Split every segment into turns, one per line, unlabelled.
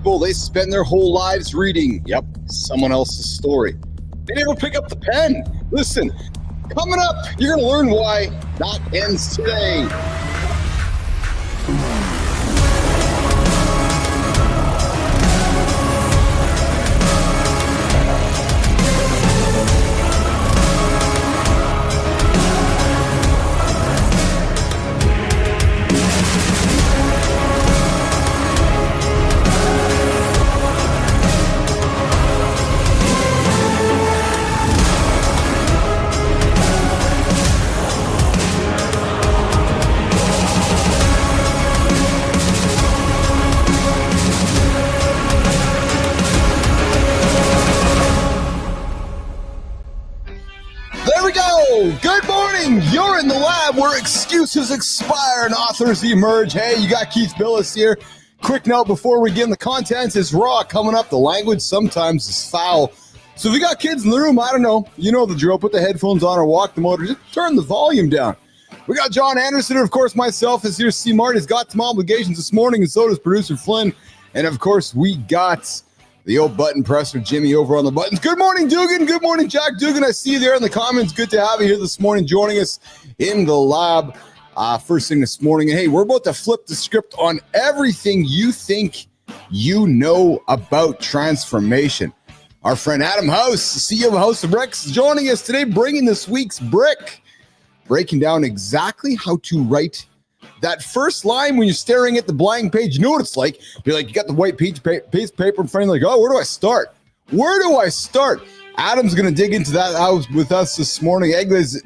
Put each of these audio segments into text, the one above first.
people, they spend their whole lives reading, someone else's story. They never pick up the pen. Listen, coming up, you're going to learn why that ends today. Good morning. You're in the lab where excuses expire and authors emerge. Hey, you got Keith Bilous here. Quick note before we begin, the content is raw. Coming up, the language sometimes is foul. So if you got kids in the room, I don't know, you know the drill. Put the headphones on or walk the motor. Just turn the volume down. We got Jon Andersen, and of course myself is here. CMarty's got some obligations this morning, and so does producer Flynn. And of course, we got the old button presser, Jimmy, over on the buttons. Good morning, Dugan. Good morning, Jack Dugan. I see you there in the comments. Good to have you here this morning, joining us in the lab. First thing this morning. And hey, we're about to flip the script on everything you think you know about transformation. Our friend Adam House, CEO of House of Bricks, is joining us today, bringing this week's brick, breaking down exactly how to write that first line when you're staring at the blank page. You know what it's like? You're like, you got the white piece of paper in front of you, like, oh, where do I start? Where do I start? Adam's going to dig into that out with us this morning. AJ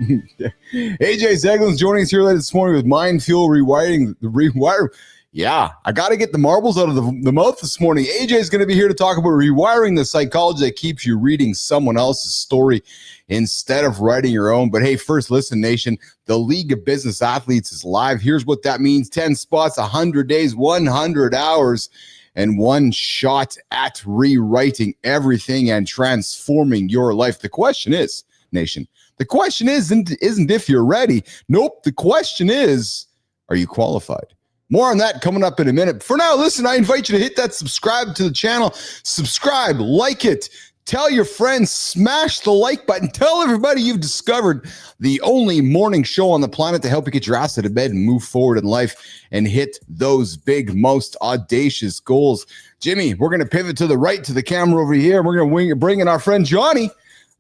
Zeglen's joining us here later this morning with Mind Fuel Rewiring. Yeah, I got to get the marbles out of the mouth this morning. AJ is going to be here to talk about rewiring the psychology that keeps you reading someone else's story instead of writing your own. But hey, first, listen, nation, the League of Business Athletes is live. Here's what that means. 10 spots, 100 days, 100 hours, and one shot at rewriting everything and transforming your life. The question is, nation, the question isn't if you're ready. Nope, the question is, are you qualified? More on that coming up in a minute. For now, listen, I invite you to hit that subscribe to the channel. Subscribe, like it. Tell your friends, smash the like button. Tell everybody you've discovered the only morning show on the planet to help you get your ass out of bed and move forward in life and hit those big, most audacious goals. Jimmy, we're going to pivot to the right to the camera over here. We're going to bring in our friend Johnny.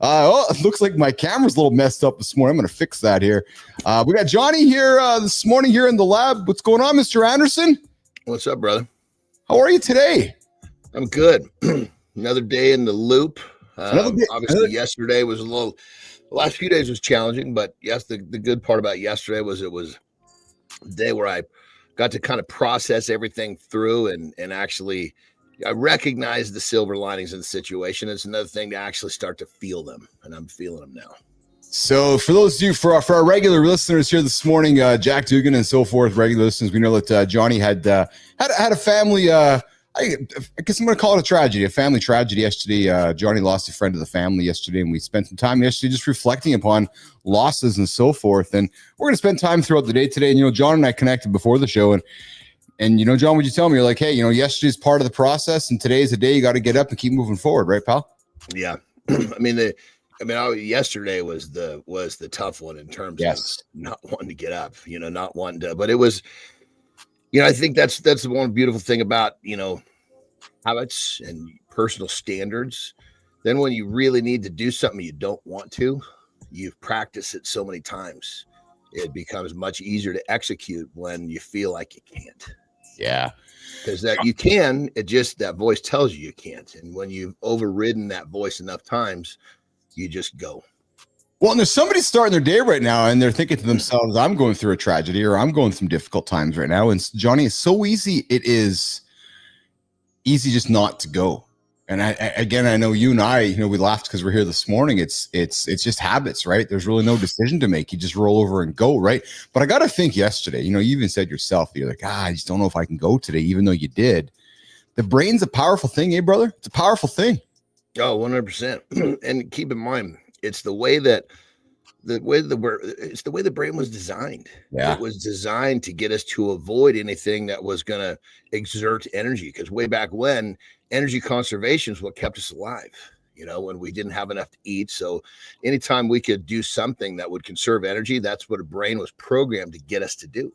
It looks like my camera's a little messed up this morning. I'm going to fix that here. We got Johnny here this morning here in the lab. What's going on, Mr. Andersen?
What's up, brother?
How are you today?
I'm good. Another day in the loop. Obviously, yesterday was the last few days was challenging, but yes, the good part about yesterday was it was a day where I got to kind of process everything through and actually I recognize the silver linings in the situation. It's another thing to actually start to feel them, and I'm feeling them now.
So for those of you, for our regular listeners here this morning, Jack Dugan and so forth, regular listeners, we know that Johnny had a family, I guess I'm going to call it a family tragedy yesterday. Johnny lost a friend of the family yesterday, and we spent some time yesterday just reflecting upon losses and so forth. And we're going to spend time throughout the day today. And, John and I connected before the show, and John, would you tell me? You're like, hey, yesterday's part of the process, and today's the day you got to get up and keep moving forward, right, pal?
Yeah. Yesterday was the tough one in terms of not wanting to get up, not wanting to, but it was, I think that's the one beautiful thing about, habits and personal standards. Then when you really need to do something you don't want to, you've practiced it so many times, it becomes much easier to execute when you feel like you can't.
Yeah.
Because that you can, it just, that voice tells you can't. And when you've overridden that voice enough times, you just go.
Well, and there's somebody starting their day right now and they're thinking to themselves, I'm going through a tragedy or I'm going through difficult times right now. And Johnny, it's so easy. It is easy just not to go. And I know you and I, we laughed because we're here this morning. It's just habits, right? There's really no decision to make. You just roll over and go, right? But I got to think yesterday, you even said yourself, you're like, I just don't know if I can go today, even though you did. The brain's a powerful thing, eh, brother? It's a powerful thing.
Oh, 100%. And keep in mind, it's the way that it's the way the brain was designed.
Yeah.
It was designed to get us to avoid anything that was going to exert energy, because way back when, energy conservation is what kept us alive, when we didn't have enough to eat. So anytime we could do something that would conserve energy, that's what a brain was programmed to get us to do.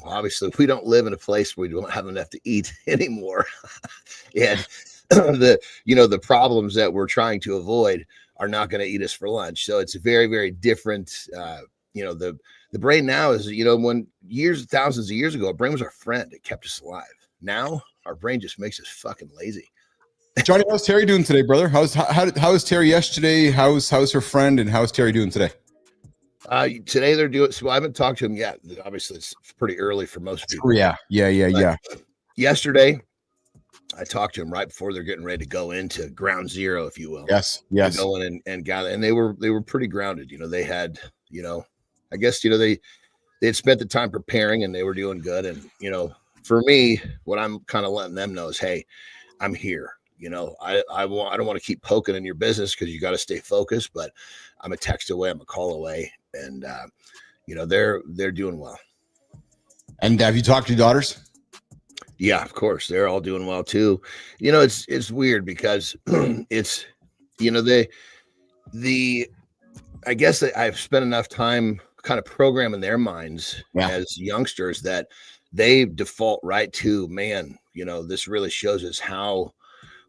Obviously we don't live in a place where we don't have enough to eat anymore. And the problems that we're trying to avoid are not going to eat us for lunch. So it's a very, very different, the brain now is, when thousands of years ago, our brain was our friend. It kept us alive. Now our brain just makes us fucking lazy.
Johnny, how's Terry doing today, brother? How was Terry yesterday? How's her friend, and how's Terry doing today?
Today they're doing, so I haven't talked to him yet. Obviously it's pretty early for most people.
Yeah.
Yesterday I talked to him right before they're getting ready to go into ground zero, if you will.
Yes.
To go in and gather. And they were pretty grounded. They had, I guess, they had spent the time preparing and they were doing good. And, for me, what I'm kind of letting them know is, hey, I'm here. I don't want to keep poking in your business, because you got to stay focused, but I'm a text away, I'm a call away. And, they're doing well.
And have you talked to your daughters?
Yeah, of course. They're all doing well too. It's weird because it's, I guess I've spent enough time kind of programming their minds as youngsters that they default right to, man, this really shows us how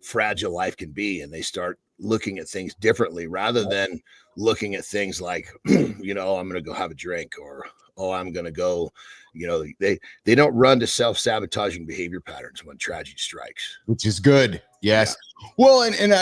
fragile life can be. And they start looking at things differently rather than looking at things like, I'm going to go have a drink, or, I'm going to go, they don't run to self-sabotaging behavior patterns when tragedy strikes.
Which is good. Yes.
Yeah. Well, and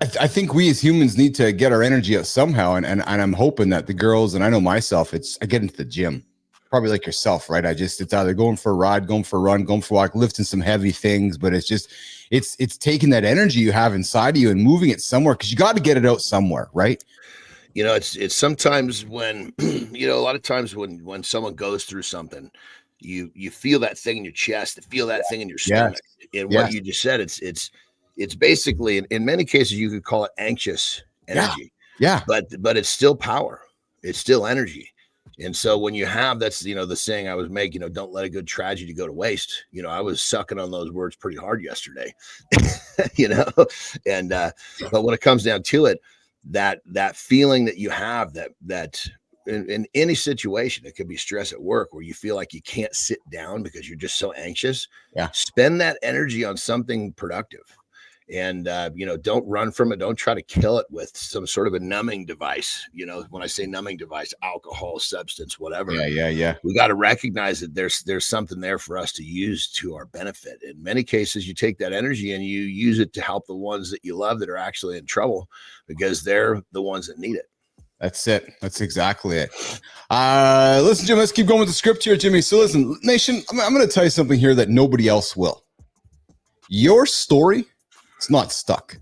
I think we as humans need to get our energy out somehow. And I'm hoping that the girls, and I know myself, I get into the gym, probably like yourself, right? It's either going for a ride, going for a run, going for a walk, lifting some heavy things, but it's taking that energy you have inside of you and moving it somewhere, because you got to get it out somewhere, right?
It's sometimes when, a lot of times when someone goes through something, you feel that thing in your chest, feel that thing in your stomach. And what you just said, it's basically, in many cases, you could call it anxious energy.
Yeah.
But it's still power. It's still energy. And so when you have, that's, the saying I was making, don't let a good tragedy go to waste. I was sucking on those words pretty hard yesterday, and, but when it comes down to it, that feeling that you have that in any situation, it could be stress at work where you feel like you can't sit down because you're just so anxious. Spend that energy on something productive. And, don't run from it. Don't try to kill it with some sort of a numbing device. When I say numbing device, alcohol, substance, whatever.
Yeah.
We got to recognize that there's something there for us to use to our benefit. In many cases, you take that energy and you use it to help the ones that you love that are actually in trouble, because they're the ones that need it.
That's it. That's exactly it. Listen, Jim, let's keep going with the script here, Jimmy. So listen, nation, I'm going to tell you something here that nobody else will. Your story, it's not stuck.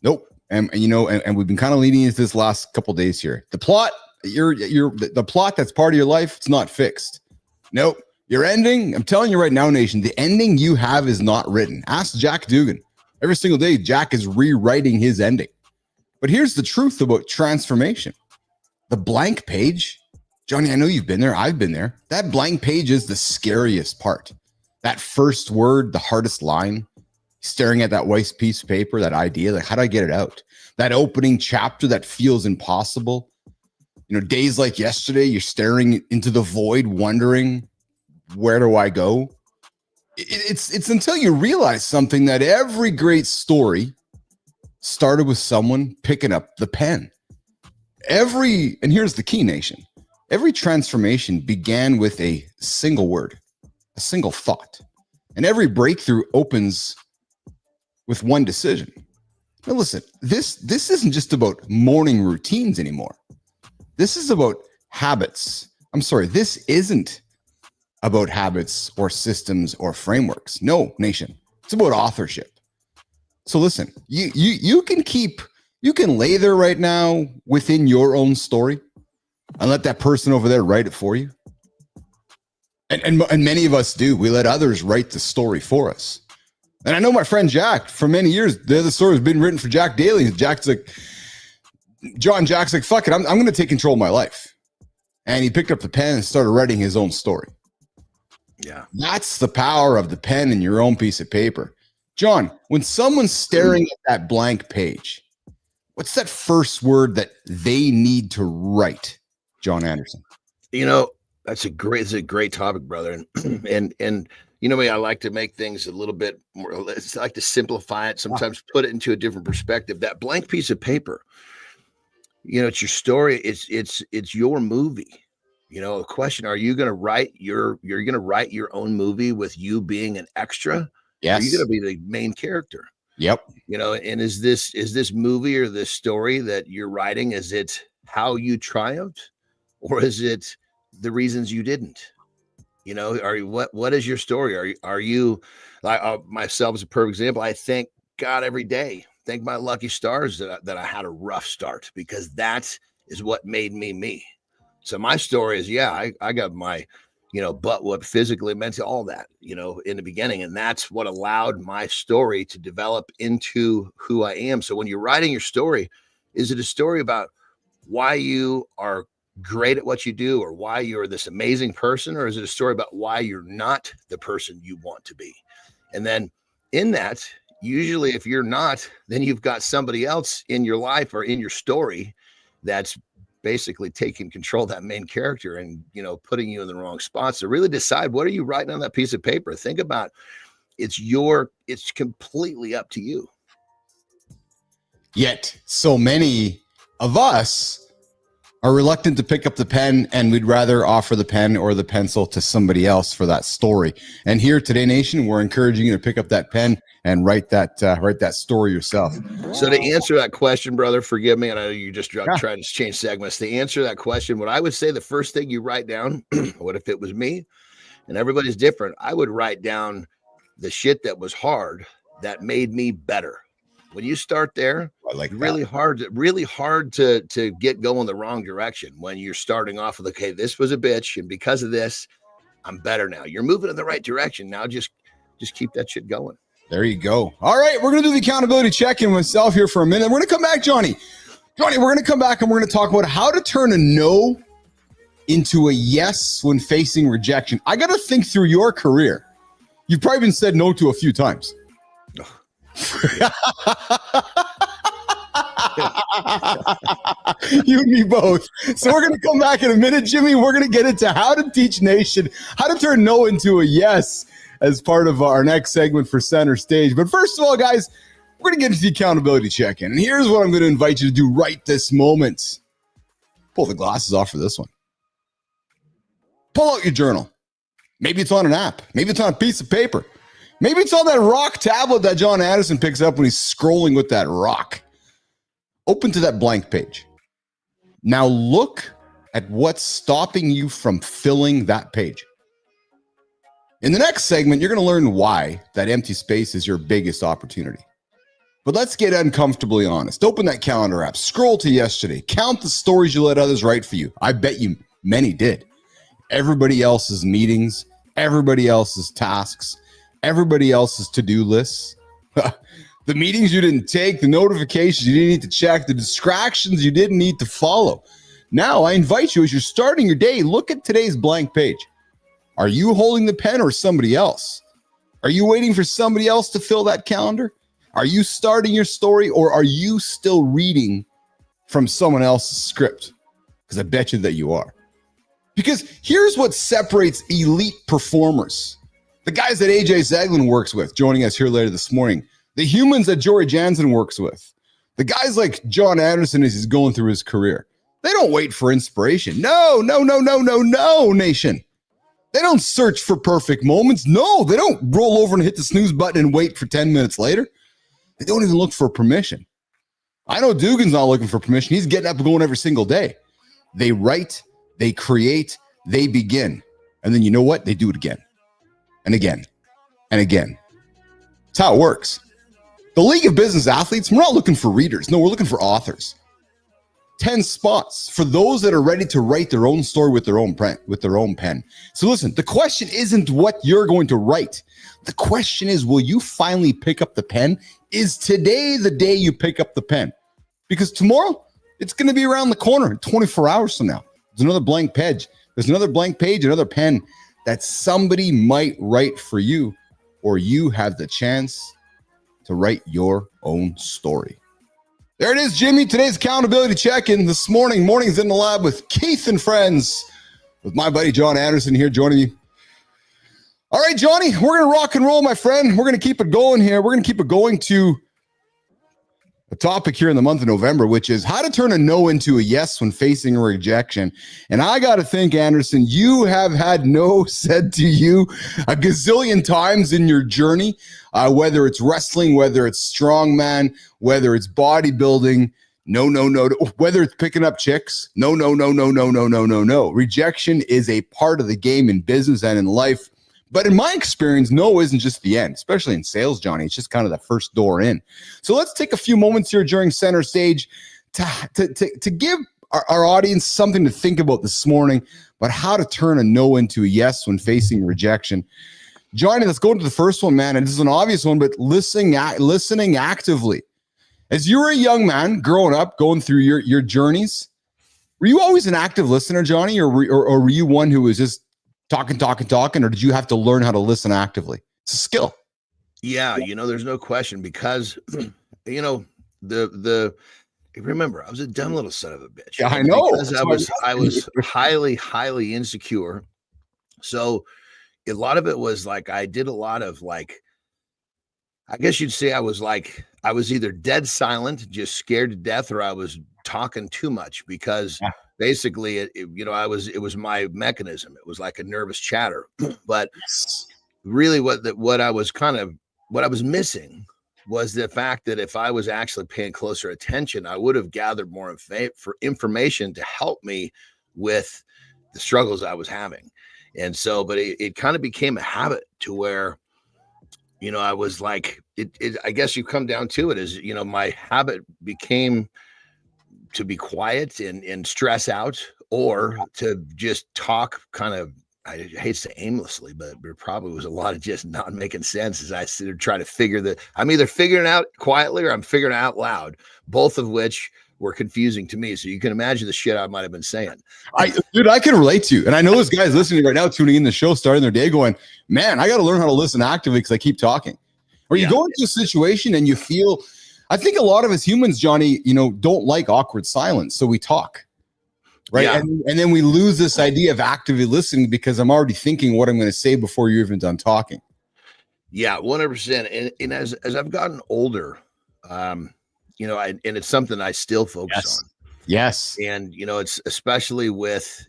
Nope. And we've been kind of leading into this last couple days here. The plot, the plot that's part of your life, it's not fixed. Nope. Your ending, I'm telling you right now, nation, the ending you have is not written. Ask Jack Dugan. Every single day, Jack is rewriting his ending. But here's the truth about transformation. The blank page, Johnny, I know you've been there. I've been there. That blank page is the scariest part. That first word, the hardest line, staring at that white piece of paper, that idea, like, how do I get it out? That opening chapter that feels impossible. Days like yesterday, you're staring into the void, wondering, where do I go? It's until you realize something, that every great story started with someone picking up the pen. And here's the key, nation. Every transformation began with a single word, a single thought. And every breakthrough opens with one decision. Now listen, this isn't just about morning routines anymore. This is about habits. This isn't about habits or systems or frameworks. No, nation. It's about authorship. So listen, you can lay there right now within your own story and let that person over there write it for you. And many of us do. We let others write the story for us. And I know my friend Jack, for many years, the story has been written for Jack daily. Jack's like, John Jack's like, fuck it, I'm going to take control of my life. And he picked up the pen and started writing his own story.
Yeah.
That's the power of the pen in your own piece of paper. John, when someone's staring at that blank page, what's that first word that they need to write, Jon Andersen?
It's a great topic, brother. And you know me, I like to make things a little bit more, I like to simplify it, sometimes put it into a different perspective. That blank piece of paper, it's your story. It's your movie. The question, are you going to write you're going to write your own movie with you being an extra?
Yes.
Are you going to be the main character?
Yep.
And is this movie or this story that you're writing, is it how you triumphed, or is it the reasons you didn't? What is your story? Are you like myself as a perfect example? I thank God every day. Thank my lucky stars that I had a rough start, because that is what made me me. So my story is, I got my, butt whooped physically, mentally, all that, in the beginning. And that's what allowed my story to develop into who I am. So when you're writing your story, is it a story about why you are great at what you do, or why you're this amazing person? Or is it a story about why you're not the person you want to be? And then in that, usually if you're not, then you've got somebody else in your life or in your story that's basically taking control of that main character and, putting you in the wrong spots. So really decide, what are you writing on that piece of paper? Think about, it's completely up to you.
Yet so many of us are reluctant to pick up the pen, and we'd rather offer the pen or the pencil to somebody else for that story. And here Today Nation, we're encouraging you to pick up that pen and write that story yourself.
So to answer that question, brother, forgive me, and I know you just tried to change segments. To answer that question, what I would say, the first thing you write down, what if it was me? And everybody's different. I would write down the shit that was hard that made me better. When you start there, really hard to get going the wrong direction. When you're starting off with, okay, this was a bitch, and because of this, I'm better now. You're moving in the right direction. Now just keep that shit going.
There you go. All right, we're going to do the accountability check-in with myself here for a minute. We're going to come back, Johnny. We're going to come back and we're going to talk about how to turn a no into a yes when facing rejection. I got to think through your career. You've probably been said no to a few times. You and me both. So we're going to come back in a minute, Jimmy. We're going to get into how to teach Nation how to turn no into a yes as part of our next segment for Center Stage. But first of all, guys, we're going to get into the accountability check-in. And here's what I'm going to invite you to do right this moment. Pull the glasses off for this one. Pull out your journal. Maybe it's on an app. Maybe it's on a piece of paper. Maybe it's on that rock tablet that Jon Andersen picks up when he's scrolling with that rock. Open to that blank page. Now look at what's stopping you from filling that page. In the next segment, you're going to learn why that empty space is your biggest opportunity. But let's get uncomfortably honest. Open that calendar app. Scroll to yesterday. Count the stories you let others write for you. I bet you many did. Everybody else's meetings, everybody else's tasks, everybody else's to-do lists. The meetings you didn't take, the notifications you didn't need to check, the distractions you didn't need to follow. Now, I invite you, as you're starting your day, look at today's blank page. Are you holding the pen or somebody else? Are you waiting for somebody else to fill that calendar? Are you starting your story, or are you still reading from someone else's script? Because I bet you that you are. Because here's what separates elite performers. The guys that AJ Zeglen works with, joining us here later this morning. The humans that Jory Jansen works with. The guys like Jon Andersen as he's going through his career. They don't wait for inspiration. No, Nation. They don't search for perfect moments. No, they don't roll over and hit the snooze button and wait for 10 minutes later. They don't even look for permission. I know Dugan's not looking for permission. He's getting up and going every single day. They write, they create, they begin. And then you know what? They do it again and again and again. That's how it works. The League of Business Athletes, we're not looking for readers. No, we're looking for authors. 10 spots for those that are ready to write their own story with their own pen. So listen, the question isn't what you're going to write. The question is, will you finally pick up the pen? Is today the day you pick up the pen? Because tomorrow It's going to be around the corner 24 hours from now. There's another blank page. There's another blank page, another pen that somebody might write for you, or you have the chance to write your own story. There it is, Jimmy. Today's accountability check-in this morning. Mornings in the lab with Keith and friends, with my buddy Jon Andersen here joining me. All right, Johnny, we're going to rock and roll, my friend. We're going to keep it going here. We're going to keep it going to a topic here in the month of November, which is how to turn a no into a yes when facing a rejection. And I got to think, Andersen, you have had no said to you a gazillion times in your journey, whether it's wrestling, whether it's strongman, whether it's bodybuilding. No, no, no. Whether it's picking up chicks. No, no, no, no, no, no, no, no, no. Rejection is a part of the game in business and in life. But in my experience, no isn't just the end, especially in sales, Johnny. It's just kind of the first door in. So let's take a few moments here during center stage to give our audience something to think about this morning, about how to turn a no into a yes when facing rejection. Johnny, let's go into the first one, man. And this is an obvious one, but listening actively. As you were a young man growing up, going through your journeys, were you always an active listener, Johnny, or were you one who was just talking, or did you have to learn how to listen actively? It's a skill.
Yeah, there's no question, because remember, I was a dumb little son of a bitch.
Yeah, I know.
Because I was highly, highly insecure. So a lot of it was like, I did a lot of like, I guess you'd say I was either dead silent, just scared to death, or I was talking too much, because basically it was my mechanism. It was like a nervous chatter. But really what I was missing was the fact that if I was actually paying closer attention, I would have gathered more information to help me with the struggles I was having. And so, but it kind of became a habit to where, I was like, I guess you come down to it as, my habit became to be quiet and stress out, or to just talk kind of, I hate to say aimlessly, but there probably was a lot of just not making sense as I sit there trying to figure I'm either figuring it out quietly or I'm figuring it out loud, both of which were confusing to me. So you can imagine the shit I might have been saying.
Dude, I can relate to you. And I know this guy's listening right now, tuning in the show, starting their day going, man, I got to learn how to listen actively because I keep talking. Or you go into a situation and you feel, I think a lot of us humans, Johnny, don't like awkward silence. So we talk, right? Yeah. And then we lose this idea of actively listening because I'm already thinking what I'm going to say before you're even done talking.
Yeah, 100%. And as I've gotten older, and it's something I still focus on.
Yes.
And, it's especially with,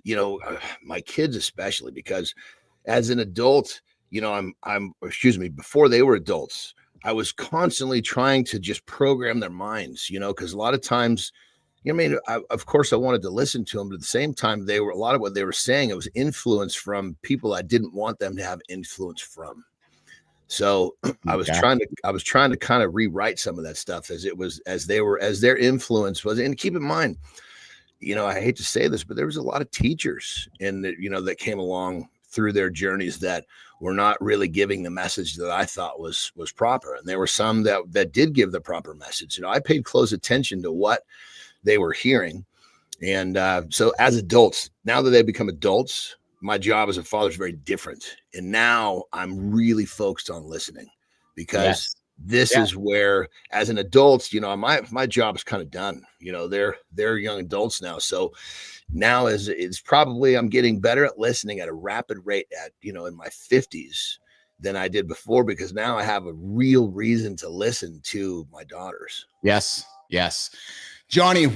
my kids, especially because as an adult, before they were adults, I was constantly trying to just program their minds, because a lot of times, of course I wanted to listen to them, but at the same time, a lot of what they were saying, it was influence from people I didn't want them to have influence from. So I was trying to kind of rewrite some of that stuff as their influence was. And keep in mind, I hate to say this, but there was a lot of teachers that came along through their journeys that were not really giving the message that I thought was proper. And there were some that did give the proper message. I paid close attention to what they were hearing. And so as adults, now that they've become adults, my job as a father is very different. And now I'm really focused on listening, because this is where, as an adult, my job is kind of done. They're young adults now. So now it's probably, I'm getting better at listening at a rapid rate in my 50s than I did before, because now I have a real reason to listen to my daughters.
Yes. Johnny,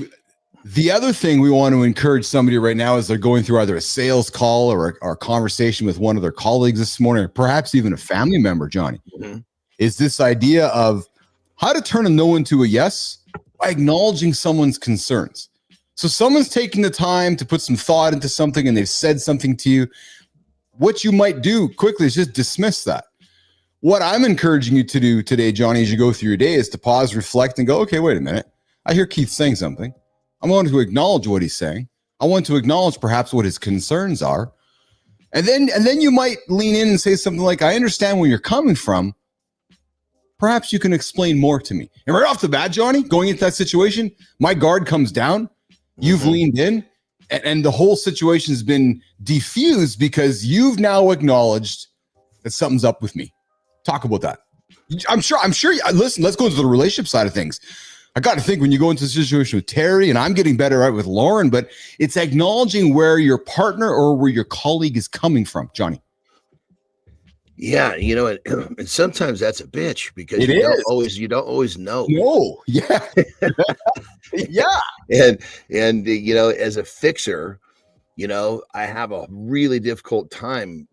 the other thing we want to encourage somebody right now as they're going through either a sales call or a conversation with one of their colleagues this morning, or perhaps even a family member, Johnny, is this idea of how to turn a no into a yes by acknowledging someone's concerns. So someone's taking the time to put some thought into something and they've said something to you. What you might do quickly is just dismiss that. What I'm encouraging you to do today, Johnny, as you go through your day, is to pause, reflect, and go, okay, wait a minute. I hear Keith saying something. I want to acknowledge what he's saying. I want to acknowledge perhaps what his concerns are. And then you might lean in and say something like, I understand where you're coming from. Perhaps you can explain more to me. And right off the bat, Johnny, going into that situation, my guard comes down
You've leaned in, and the whole situation has been defused because you've now acknowledged that something's up with me. Talk about that. I'm sure. Listen, let's go into the relationship side of things. I got to think when you go into a situation with Terry, and I'm getting better at with Lauren, but it's acknowledging where your partner or where your colleague is coming from, Johnny.
Yeah, and sometimes that's a bitch because you don't always know.
No, yeah, yeah,
and as a fixer, I have a really difficult time,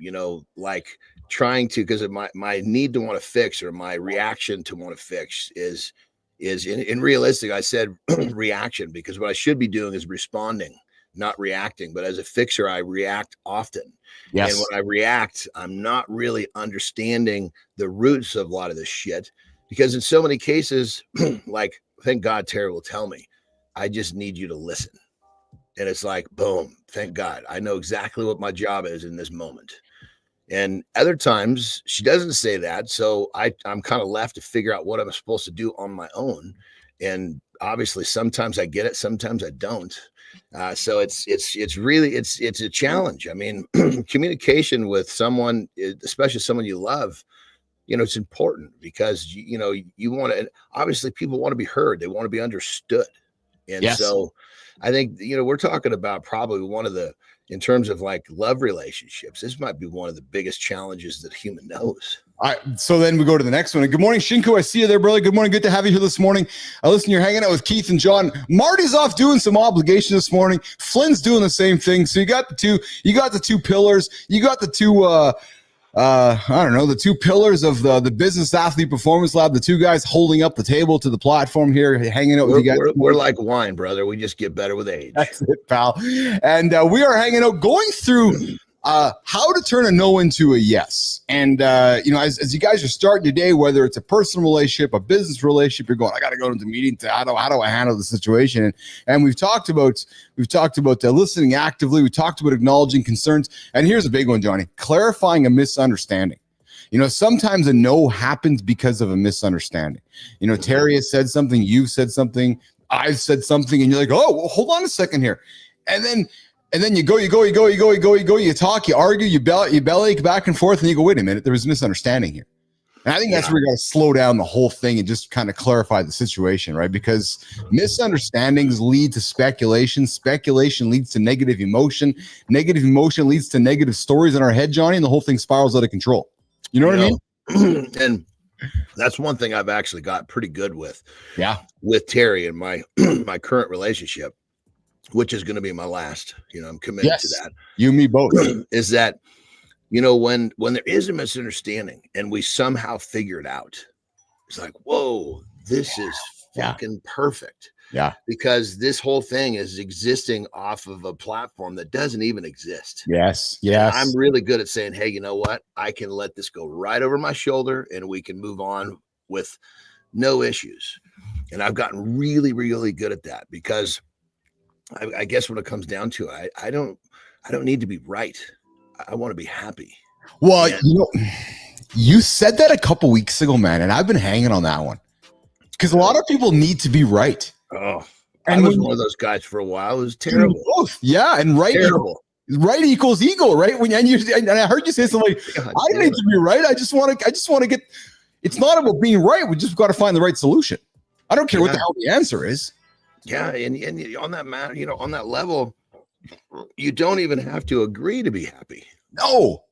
like trying to, because of my need to want to fix, or my reaction to want to fix is in realistic. I said reaction because what I should be doing is responding, not reacting. But as a fixer, I react often. Yes. And when I react, I'm not really understanding the roots of a lot of this shit, because in so many cases, like, thank God Terry will tell me, I just need you to listen. And it's like, boom, thank God. I know exactly what my job is in this moment. And other times she doesn't say that. So I'm kind of left to figure out what I'm supposed to do on my own. And obviously sometimes I get it, sometimes I don't. So it's a challenge. I mean, communication with someone, especially someone you love, it's important because, you want to, obviously people want to be heard. They want to be understood. And so I think, we're talking about probably one of the, in terms of like love relationships, this might be one of the biggest challenges that human knows.
All right, so then we go to the next one. Good morning, Shinku. I see you there, brother. Good morning. Good to have you here this morning. Listen, you're hanging out with Keith and John. Marty's off doing some obligation this morning. Flynn's doing the same thing. So you got the two pillars. You got the two, the two pillars of the Business Athlete Performance Lab, the two guys holding up the table to the platform here, hanging out with you guys.
We're like wine, brother. We just get better with age.
That's it, pal. And we are hanging out, going through how to turn a no into a yes. And, as you guys are starting your day, whether it's a personal relationship, a business relationship, you're going, I got to go into the meeting to how do I handle the situation? And we've talked about listening actively. We talked about acknowledging concerns. And here's a big one, Johnny, clarifying a misunderstanding. Sometimes a no happens because of a misunderstanding. Terry has said something, you've said something, I've said something, and you're like, oh, well, hold on a second here. And then you talk, you argue, you bellyache back and forth, and you go, wait a minute, there was a misunderstanding here. And I think that's where you got to slow down the whole thing and just kind of clarify the situation, right? Because misunderstandings lead to speculation. Speculation leads to negative emotion. Negative emotion leads to negative stories in our head, Johnny, and the whole thing spirals out of control. You know what I mean?
And that's one thing I've actually got pretty good with.
Yeah.
With Terry and my my current relationship, which is going to be my last, I'm committed to that.
You and me both.
Is that, when there is a misunderstanding and we somehow figure it out, it's like, whoa, this is fucking perfect.
Yeah.
Because this whole thing is existing off of a platform that doesn't even exist.
Yes.
And I'm really good at saying, hey, you know what? I can let this go right over my shoulder and we can move on with no issues. And I've gotten really, really good at that because I guess when it comes down to it, I don't need to be right. I want to be happy.
Well, you said that a couple weeks ago, man, and I've been hanging on that one because a lot of people need to be right.
Oh, and I was one of those guys for a while. It was terrible.
Yeah, and right equals ego, right? And I heard you say something like, I don't need to be right. I just want to get. It's not about being right. We just got to find the right solution. I don't care what the hell the answer is.
Yeah, and on that matter, on that level, you don't even have to agree to be happy.
No.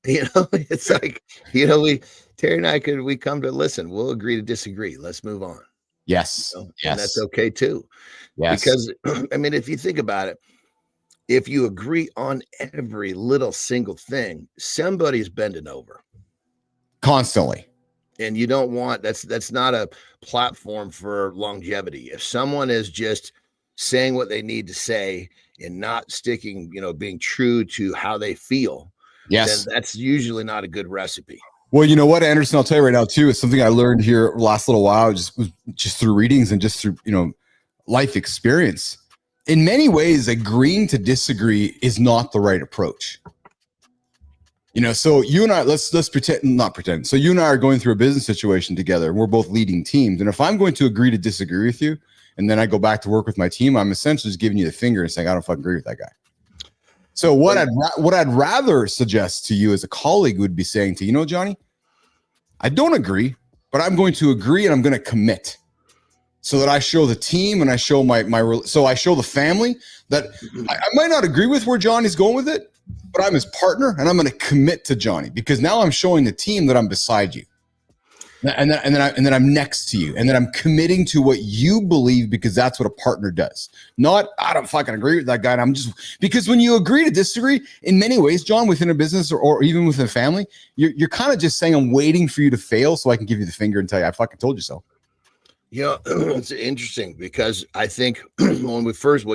It's like, Terry and I we come to listen. We'll agree to disagree. Let's move on.
Yes. Yes.
And that's okay too.
Yes.
Because if you think about it, if you agree on every little single thing, somebody's bending over
constantly.
And you don't want, that's not a platform for longevity. If someone is just saying what they need to say and not sticking, being true to how they feel, then that's usually not a good recipe.
Well, you know what, Anderson, I'll tell you right now too, it's something I learned here last little while, just through readings and just through, life experience. In many ways, agreeing to disagree is not the right approach. So you and I, let's not pretend. So you and I are going through a business situation together, and we're both leading teams. And if I'm going to agree to disagree with you, and then I go back to work with my team, I'm essentially just giving you the finger and saying, I don't fucking agree with that guy. So what I'd rather suggest to you as a colleague would be saying to, you know, Johnny, I don't agree, but I'm going to agree and I'm going to commit so that I show the team and I show so I show the family that I might not agree with where Johnny's going with it, but I'm his partner and I'm going to commit to Johnny because now I'm showing the team that I'm beside you. And then I'm next to you, and then I'm committing to what you believe because that's what a partner does. Not, I don't fucking agree with that guy. And I'm just, because when you agree to disagree, in many ways, John, within a business or even within a family, you're kind of just saying, I'm waiting for you to fail so I can give you the finger and tell you, I fucking told you so.
You know, it's interesting because I think when you first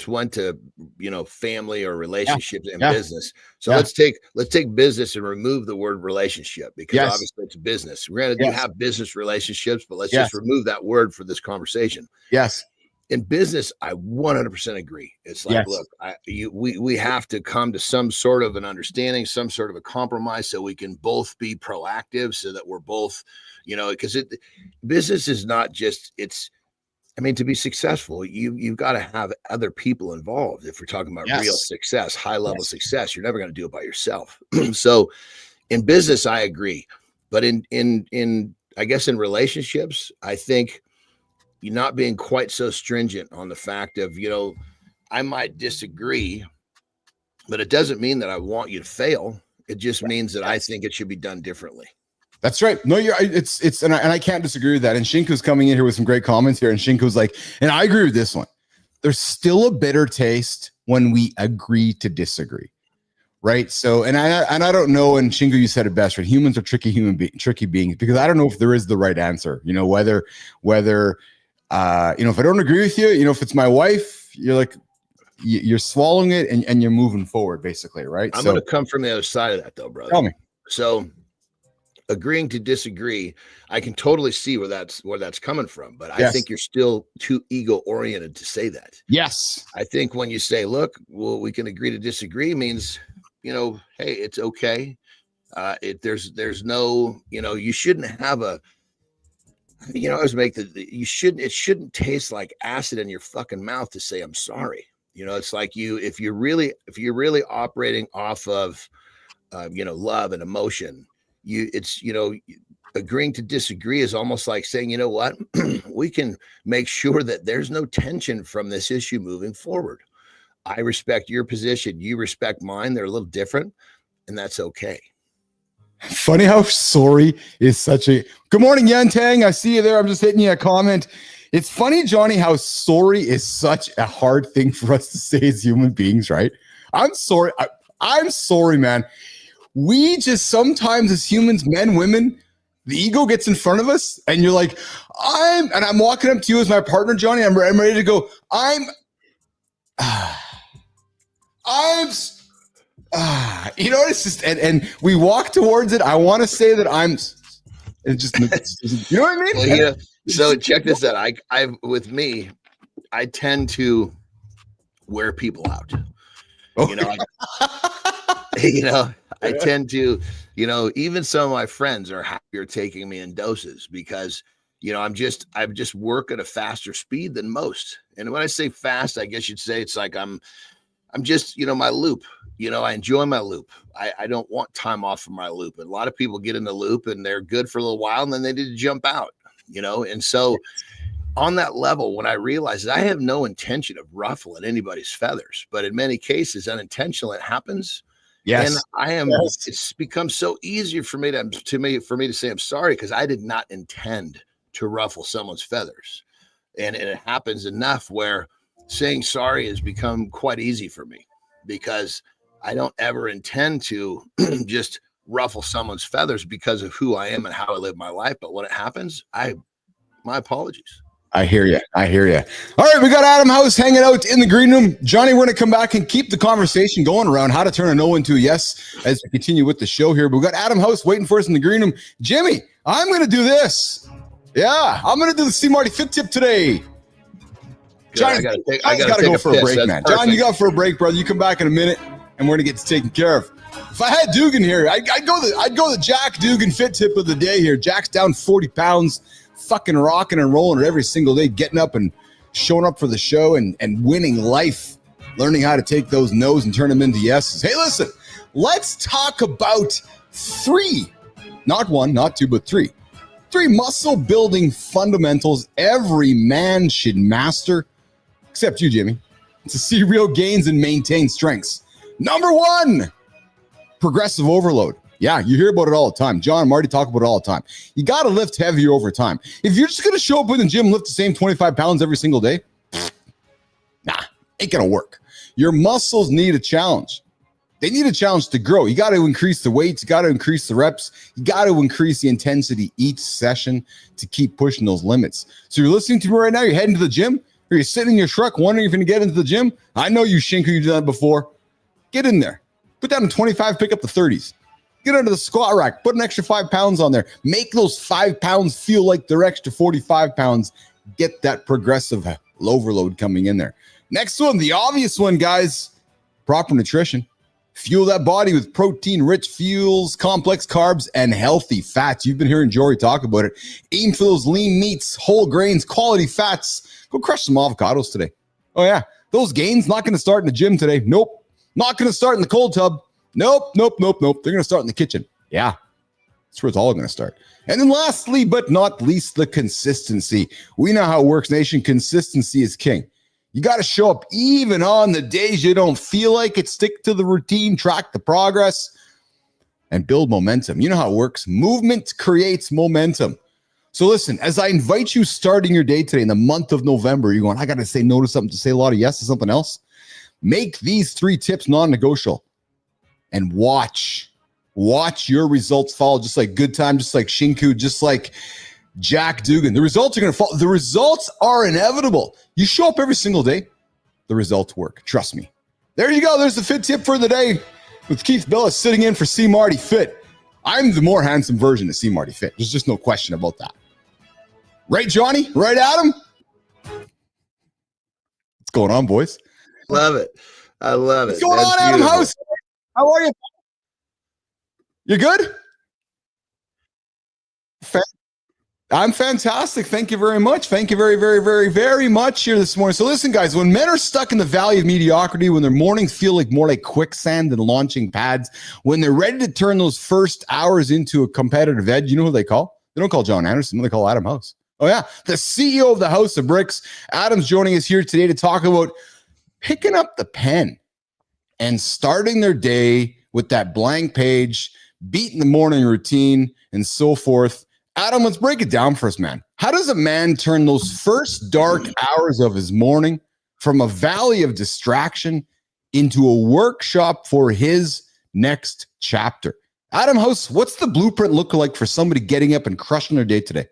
went to, you know, family or relationships and business. So let's take business and remove the word relationship because obviously it's business. We're going to have business relationships, but let's just remove that word for this conversation.
Yes.
In business, I 100% agree. It's like, look, we have to come to some sort of an understanding, some sort of a compromise so we can both be proactive so that we're both, you know, because business is not just, to be successful, you've got to have other people involved. If we're talking about real success, high level success, you're never going to do it by yourself. So in business, I agree. But in I guess in relationships, I think you're not being quite so stringent on the fact of, you know, I might disagree, but it doesn't mean that I want you to fail. It just means that I think it should be done differently.
That's right. No, and I can't disagree with that. And Shinko's coming in here with some great comments here. And Shinko's like, and I agree with this one. There's still a bitter taste when we agree to disagree. Right. So, and I don't know. And Shinko, you said it best, right? Humans are tricky beings because I don't know if there is the right answer, you know, whether, you know, if I don't agree with you, you know, if it's my wife, you're like, you're swallowing it and you're moving forward basically. Right.
I'm going to come from the other side of that though, brother.
Tell me.
So agreeing to disagree, I can totally see where that's coming from, but I think you're still too ego oriented to say that.
Yes.
I think when you say, look, well, we can agree to disagree means, you know, hey, it's okay. There's no, you know, you shouldn't have it shouldn't taste like acid in your fucking mouth to say, I'm sorry. You know, it's like if you're really operating off of, you know, love and emotion, agreeing to disagree is almost like saying, you know what, we can make sure that there's no tension from this issue moving forward. I respect your position. You respect mine. They're a little different, and that's okay.
Funny how sorry is such a good morning, Yan Tang. I see you there. I'm just hitting you a comment. It's funny, Johnny, how sorry is such a hard thing for us to say as human beings, right? I'm sorry. I'm sorry, man. We just sometimes as humans, men, women, the ego gets in front of us and you're like, I'm walking up to you as my partner, Johnny. I'm ready to go. You know, it's just, and we walk towards it. I want to say that you know what I mean?
Well, yeah. So check this out. I tend to wear people out. Okay. I tend to, even some of my friends are happier taking me in doses because, I just work at a faster speed than most. And when I say fast, I guess you'd say it's like I'm just, my loop. I enjoy my loop. I don't want time off from my loop. And a lot of people get in the loop and they're good for a little while and then they need to jump out, And so on that level, when I realized I have no intention of ruffling anybody's feathers, but in many cases, unintentional, it happens.
Yes.
And it's become so easier for me to say I'm sorry because I did not intend to ruffle someone's feathers. And it happens enough where saying sorry has become quite easy for me because I don't ever intend to just ruffle someone's feathers because of who I am and how I live my life. But when it happens, my apologies.
I hear you. All right, we got Adam House hanging out in the green room. Johnny, we're going to come back and keep the conversation going around how to turn a no into a yes as we continue with the show here. But we got Adam House waiting for us in the green room. Jimmy, I'm going to do this. Yeah, I'm going to do the CMartyFit tip today. Johnny, I got to go for a break, man. Perfect. John, you got for a break, brother. You come back in a minute, and we're going to get this taken care of. If I had Dugan here, I'd go the Jack Dugan fit tip of the day here. Jack's down 40 pounds, fucking rocking and rolling it every single day, getting up and showing up for the show and winning life, learning how to take those no's and turn them into yeses. Hey, listen, let's talk about three, not one, not two, but three muscle building fundamentals every man should master, except you, Jimmy, to see real gains and maintain strengths. Number one, progressive overload. Yeah, you hear about it all the time. John and Marty talk about it all the time. You got to lift heavier over time. If you're just going to show up in the gym and lift the same 25 pounds every single day, nah, ain't going to work. Your muscles need a challenge. They need a challenge to grow. You got to increase the weights. You got to increase the reps. You got to increase the intensity each session to keep pushing those limits. So you're listening to me right now. You're heading to the gym, or you're sitting in your truck wondering if you're going to get into the gym. I know you shink who you've done it before. Get in there. Put down a 25, pick up the 30s. Get under the squat rack. Put an extra 5 pounds on there. Make those 5 pounds feel like they're extra 45 pounds. Get that progressive overload coming in there. Next one, the obvious one, guys. Proper nutrition. Fuel that body with protein-rich fuels, complex carbs, and healthy fats. You've been hearing Jory talk about it. Aim for those lean meats, whole grains, quality fats. Go crush some avocados today. Oh, yeah. Those gains not going to start in the gym today. Nope. Not going to start in the cold tub. Nope. They're going to start in the kitchen. Yeah. That's where it's all going to start. And then lastly, but not least, the consistency. We know how it works, nation. Consistency is king. You got to show up even on the days you don't feel like it. Stick to the routine, track the progress, and build momentum. You know how it works. Movement creates momentum. So listen, as I invite you starting your day today in the month of November, you're going, I got to say no to something, to say a lot of yes to something else. Make these 3 tips non-negotiable and watch your results follow, just like Good Time, just like Shinku, just like Jack Dugan. The results are going to follow. The results are inevitable. You show up every single day, the results work. Trust me. There you go. There's the fit tip for the day with Keith Bilous sitting in for CMartyFit. I'm the more handsome version of CMartyFit. There's just no question about that. Right, Johnny? Right, Adam? What's going on, boys?
Love it. I love it.
What's going on, Adam House? How are you? You good? I'm fantastic. Thank you very much. Thank you very, very, very, very much here this morning. So listen, guys, when men are stuck in the valley of mediocrity, when their mornings feel like more like quicksand than launching pads, when they're ready to turn those first hours into a competitive edge, you know who they call? They don't call Jon Andersen. They call Adam House. Oh, yeah. The CEO of the House of Bricks. Adam's joining us here today to talk about picking up the pen and starting their day with that blank page, beating the morning routine, and so forth. Adam, let's break it down for us, man. How does a man turn those first dark hours of his morning from a valley of distraction into a workshop for his next chapter? Adam House, what's the blueprint look like for somebody getting up and crushing their day today?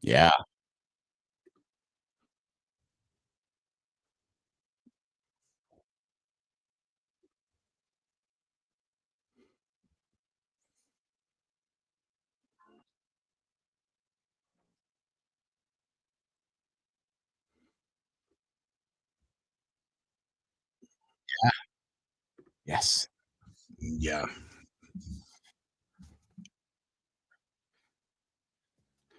Yeah. Yes.
Yeah.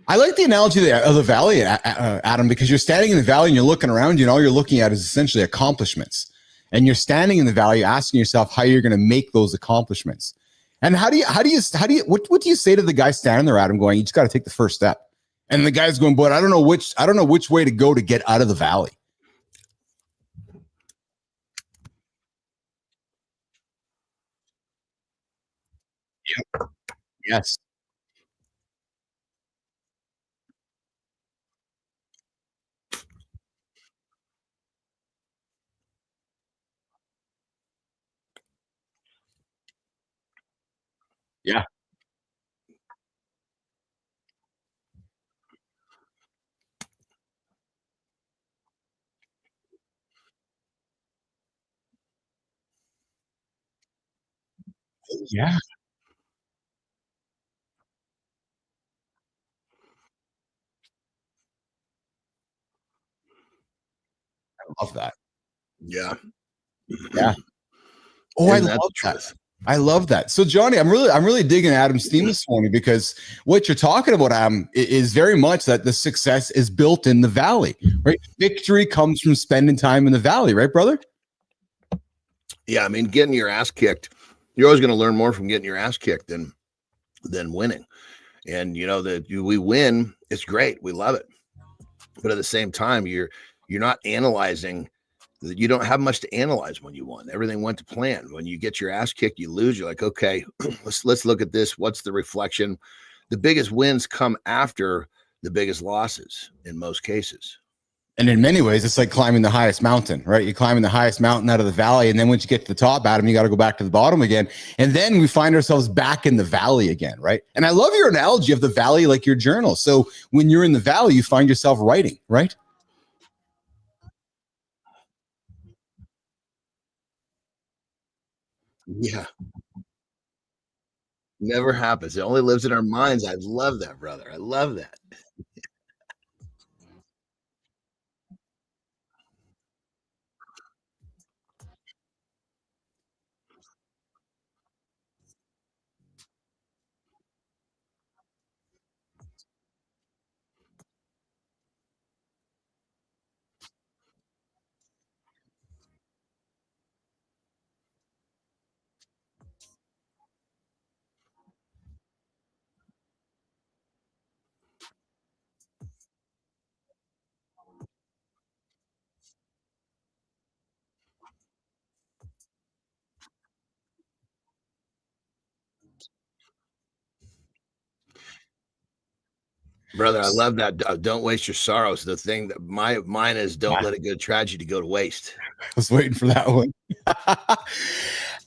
I like the analogy of the valley, Adam, because you're standing in the valley and you're looking around you, and all you're looking at is essentially accomplishments. And you're standing in the valley asking yourself how you're going to make those accomplishments. And what do you say to the guy standing there, Adam, going, you just got to take the first step? And the guy's going, but I don't know which way to go to get out of the valley. Yep. Yes. Yeah. Yeah. love that.
Yeah.
Yeah. Oh, I love that. I love that. So, Johnny, I'm really digging Adam's theme this morning, because what you're talking about, Adam, is very much that the success is built in the valley, right? Victory comes from spending time in the valley, right, brother?
Yeah, I mean, getting your ass kicked, you're always going to learn more from getting your ass kicked than winning. And we win, it's great, we love it, but at the same time, you're not analyzing. You don't have much to analyze when you won. Everything went to plan. When you get your ass kicked, you lose. You're like, okay, let's look at this. What's the reflection? The biggest wins come after the biggest losses in most cases.
And in many ways, it's like climbing the highest mountain, right? You're climbing the highest mountain out of the valley. And then once you get to the top, Adam, you got to go back to the bottom again. And then we find ourselves back in the valley again, right? And I love your analogy of the valley like your journal. So when you're in the valley, you find yourself writing, right?
Yeah. Never happens. It only lives in our minds. I love that, brother. I love that. Brother, I love that. Don't waste your sorrows. The thing that mine is, don't let a good tragedy go to waste.
I was waiting for that one.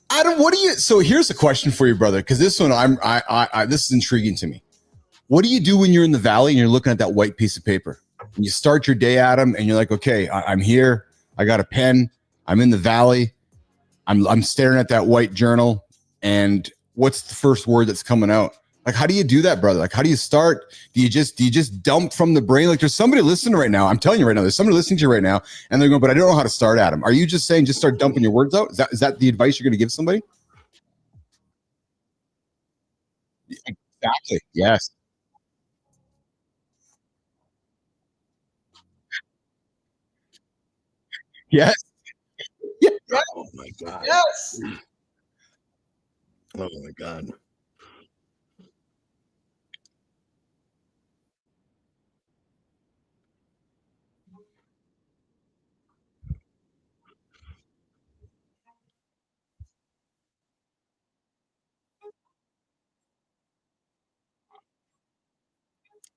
Adam, so here's a question for you, brother, because this one, this is intriguing to me. What do you do when you're in the valley and you're looking at that white piece of paper? And you start your day, Adam, and you're like, okay, I'm here. I got a pen. I'm in the valley. I'm staring at that white journal. And what's the first word that's coming out? Like, how do you do that, brother? Like, how do you start? Do you just dump from the brain? Like, there's somebody listening right now. I'm telling you right now, there's somebody listening to you right now, and they're going, but I don't know how to start, Adam. Are you just saying, just start dumping your words out? Is that the advice you're going to give somebody? Exactly. Yes. Yes. Yeah.
Oh my God.
Yes.
Oh my God.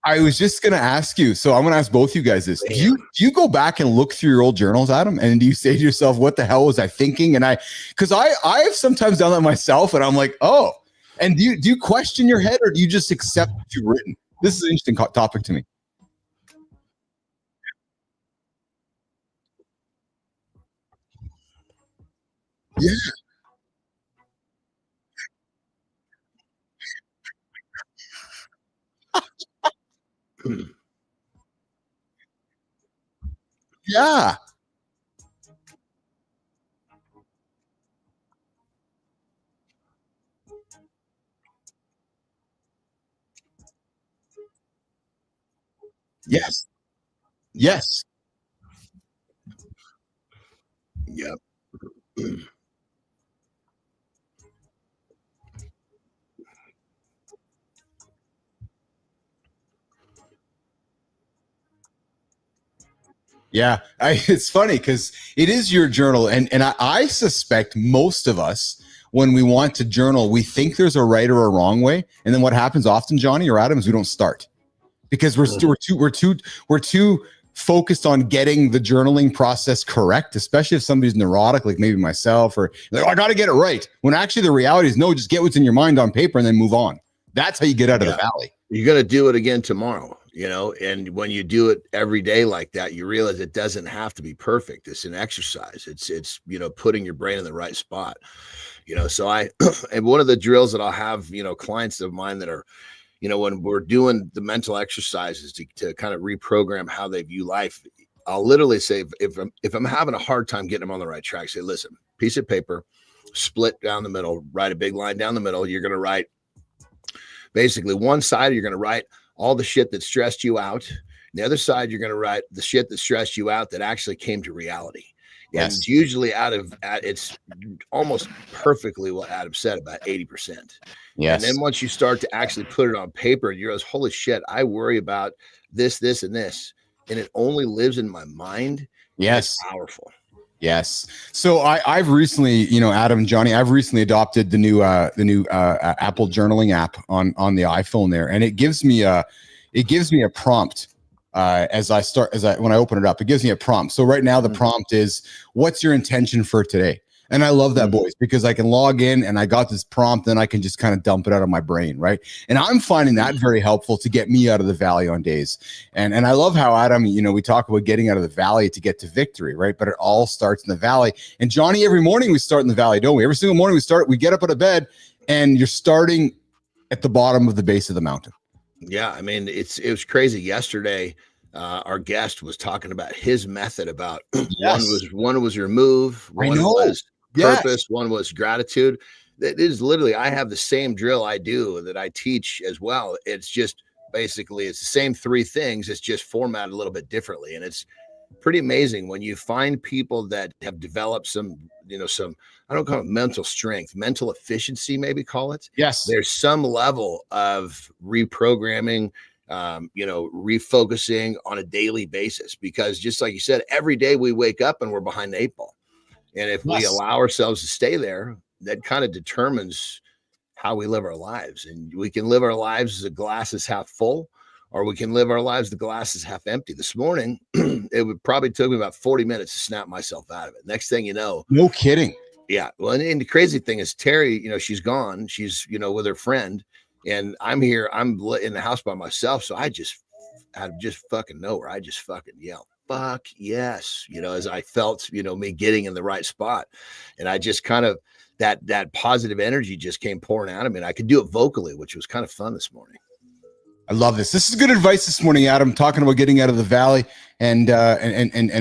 I was just going to ask you. So I'm going to ask both you guys this. Do you go back and look through your old journals, Adam? And do you say to yourself, what the hell was I thinking? And because I have sometimes done that myself, and I'm like, oh, and do you question your head, or do you just accept what you've written? This is an interesting topic to me. Yeah. Yeah. Yes. Yes.
Yep.
Yeah, it's funny because it is your journal, and I suspect most of us, when we want to journal, we think there's a right or a wrong way, and then what happens often, Johnny or Adam, is we don't start because we're too focused on getting the journaling process correct, especially if somebody's neurotic, like maybe myself, or like, oh, I got to get it right. When actually the reality is, no, just get what's in your mind on paper and then move on. That's how you get out of the valley.
You're going to do it again tomorrow, and when you do it every day like that, you realize it doesn't have to be perfect. It's an exercise. It's putting your brain in the right spot, so and one of the drills that I'll have, clients of mine that are, when we're doing the mental exercises to kind of reprogram how they view life, I'll literally say, if I'm having a hard time getting them on the right track, say, listen, piece of paper, split down the middle, write a big line down the middle. You're going to write basically one side, you're going to write all the shit that stressed you out. The other side, you're going to write the shit that stressed you out that actually came to reality. Yes. And usually it's almost perfectly what Adam said, about 80%. Yes. And then once you start to actually put it on paper, you realize, holy shit, I worry about this, this, and this. And it only lives in my mind.
Yes.
It's powerful.
Yes. So I've recently, Adam and Johnny, I've recently adopted the new Apple journaling app on the iPhone there. And it gives me a prompt. When I open it up, it gives me a prompt. So right now the prompt is, what's your intention for today? And I love that, boys, because I can log in and I got this prompt and I can just kind of dump it out of my brain. Right. And I'm finding that very helpful to get me out of the valley on days. And I love how, Adam, we talk about getting out of the valley to get to victory. Right. But it all starts in the valley. And Johnny, every morning we start in the valley, don't we? Every single morning we get up out of bed and you're starting at the bottom of the base of the mountain.
Yeah. I mean, it was crazy. Yesterday, our guest was talking about his method about one was remove, one was purpose, one was gratitude. It is literally, I have the same drill I do that I teach as well. It's just basically, it's the same three things. It's just formatted a little bit differently. And it's pretty amazing when you find people that have developed some, I don't call it mental strength, mental efficiency, maybe call it.
Yes.
There's some level of reprogramming, refocusing on a daily basis, because just like you said, every day we wake up and we're behind the 8 ball. And if we allow ourselves to stay there, that kind of determines how we live our lives. And we can live our lives as the glass is half full, or we can live our lives, the glass is half empty. This morning, it probably took me about 40 minutes to snap myself out of it. Next thing you know.
No kidding.
Yeah. Well, and the crazy thing is Terry, she's gone. She's, with her friend. And I'm here. I'm in the house by myself. So I just fucking nowhere. I just fucking yell, fuck yes. As I felt, me getting in the right spot. And I just kind of, that positive energy just came pouring out of me. And I could do it vocally, which was kind of fun this morning.
I love this. This is good advice this morning, Adam, talking about getting out of the valley and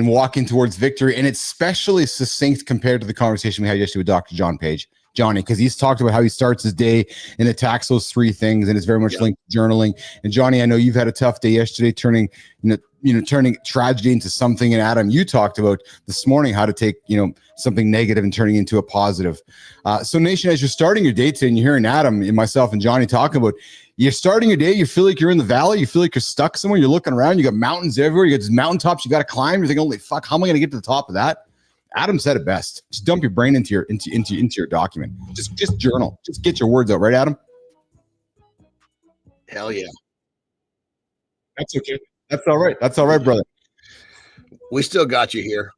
walking towards victory. And it's especially succinct compared to the conversation we had yesterday with Dr. John Page. Johnny, because he's talked about how he starts his day and attacks those three things, and it's very much linked to journaling. And Johnny, I know you've had a tough day yesterday, turning tragedy into something. And Adam, you talked about this morning how to take something negative and turning into a positive. So, Nation, as you're starting your day today, and you're hearing Adam and myself and Johnny talking about, you're starting your day, you feel like you're in the valley, you feel like you're stuck somewhere, you're looking around, you got mountains everywhere, you got these mountaintops you got to climb. You're thinking, holy fuck, how am I going to get to the top of that? Adam said it best. Just dump your brain into your document. Just journal. Just get your words out, right, Adam?
Hell yeah.
That's okay. That's all right. That's all right, brother.
We still got you here.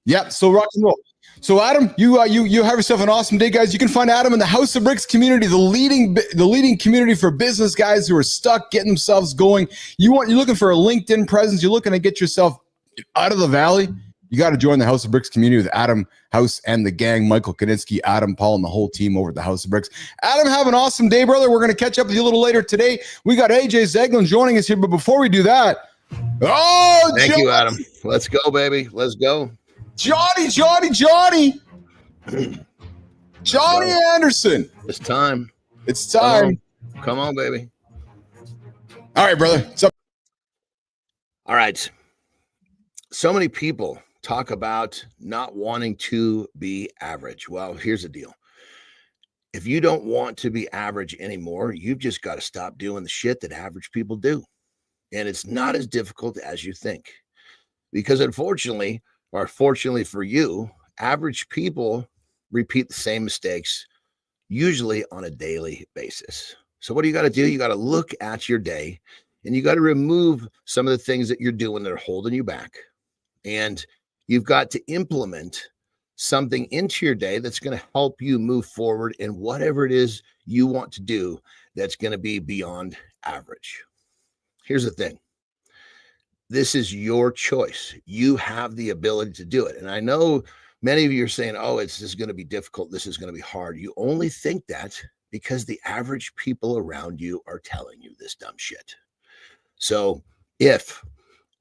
Yeah. So rock and roll. So Adam, you have yourself an awesome day, guys. You can find Adam in the House of Bricks community, the leading community for business guys who are stuck getting themselves going. You're looking for a LinkedIn presence. You're looking to get yourself out of the valley. You got to join the House of Bricks community with Adam House and the gang, Michael Kaninsky, Adam, Paul, and the whole team over at the House of Bricks. Adam, have an awesome day, brother. We're going to catch up with you a little later today. We got AJ Zeglen joining us here, but before we do that,
thank you, Adam. Let's go, baby. Let's go.
Johnny Andersen.
It's time. Come on, baby.
All right, brother. What's up?
All right. So many people talk about not wanting to be average. Well, here's the deal. If you don't want to be average anymore, you've just got to stop doing the shit that average people do. And it's not as difficult as you think. Because unfortunately, or fortunately for you, average people repeat the same mistakes, usually on a daily basis. So what do you got to do? You got to look at your day and you got to remove some of the things that you're doing that are holding you back. And you've got to implement something into your day that's going to help you move forward in whatever it is you want to do that's going to be beyond average. Here's the thing. This is your choice. You have the ability to do it. And I know many of you are saying, oh, this is going to be difficult. This is going to be hard. You only think that because the average people around you are telling you this dumb shit. So if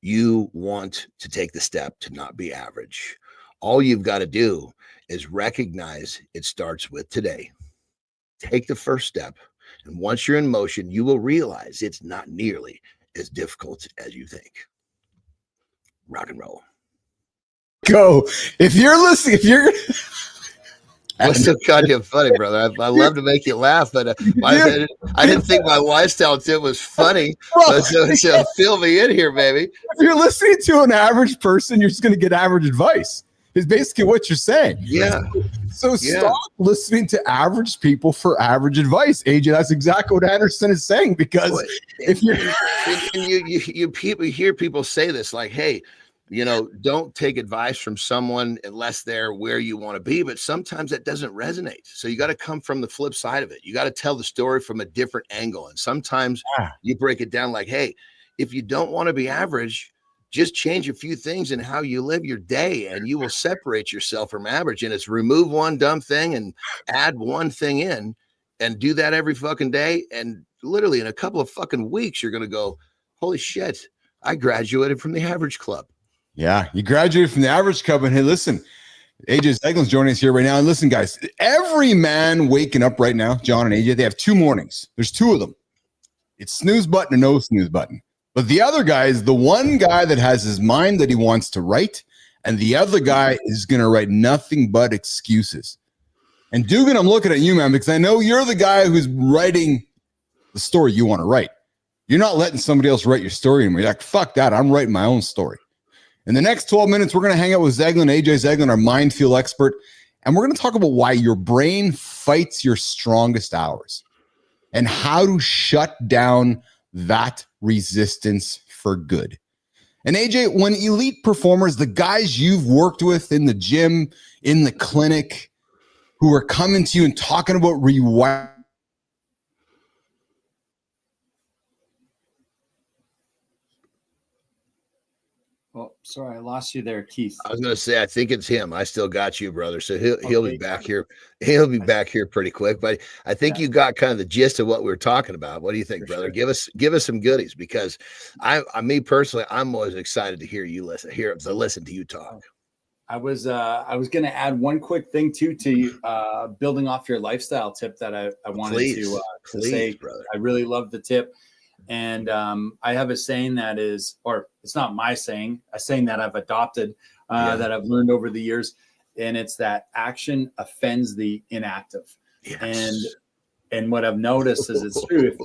you want to take the step to not be average. All you've got to do is recognize it starts with today. Take the first step. And once you're in motion, you will realize it's not nearly as difficult as you think. Rock and roll.
Go. If you're listening,
What's so goddamn funny, brother? I love to make you laugh, but I didn't think my lifestyle tip was funny.
Bro,
so fill me in here, baby.
if you're listening to an average person, you're just going to get average advice. Is basically what you're saying.
Yeah.
So stop listening to average people for average advice, AJ. That's exactly what Andersen is saying. Because if you're
you hear people say this, like, hey, don't take advice from someone unless they're where you want to be. But sometimes that doesn't resonate. So you got to come from the flip side of it. You got to tell the story from a different angle. And sometimes you break it down like, hey, if you don't want to be average, just change a few things in how you live your day and you will separate yourself from average. And it's remove one dumb thing and add one thing in, and do that every fucking day. And literally in a couple of fucking weeks, you're going to go, holy shit, I graduated from the average club.
Yeah, you graduated from the average club. And hey, listen, AJ Zeglen's joining us here right now. And listen, guys, every man waking up right now, Jon and AJ, they have 2 mornings. There's 2 of them. It's snooze button and no snooze button. But the other guy is the one guy that has his mind that he wants to write. And the other guy is going to write nothing but excuses. And Dugan, I'm looking at you, man, because I know you're the guy who's writing the story you want to write. You're not letting somebody else write your story anymore. You're like, fuck that. I'm writing my own story. In the next 12 minutes, we're going to hang out with Zeglen, AJ Zeglen, our mind fuel expert. And we're going to talk about why your brain fights your strongest hours and how to shut down that resistance for good. And AJ, when elite performers, the guys you've worked with in the gym, in the clinic, who are coming to you and talking about rewiring.
Oh, sorry, I lost you there, Keith.
I was going to say, I think it's him. I still got you, brother. So he'll be back here. He'll be back here pretty quick. But I think you got kind of the gist of what we were talking about. What do you think, brother? Sure. Give us some goodies, because me personally, I'm always excited to hear you listen to you talk.
I was going to add one quick thing to building off your lifestyle tip that I wanted to say, brother. I really love the tip. And I have a saying that is, or it's not my saying, a saying that I've adopted, that I've learned over the years. And it's that action offends the inactive. Yes. And what I've noticed is it's true.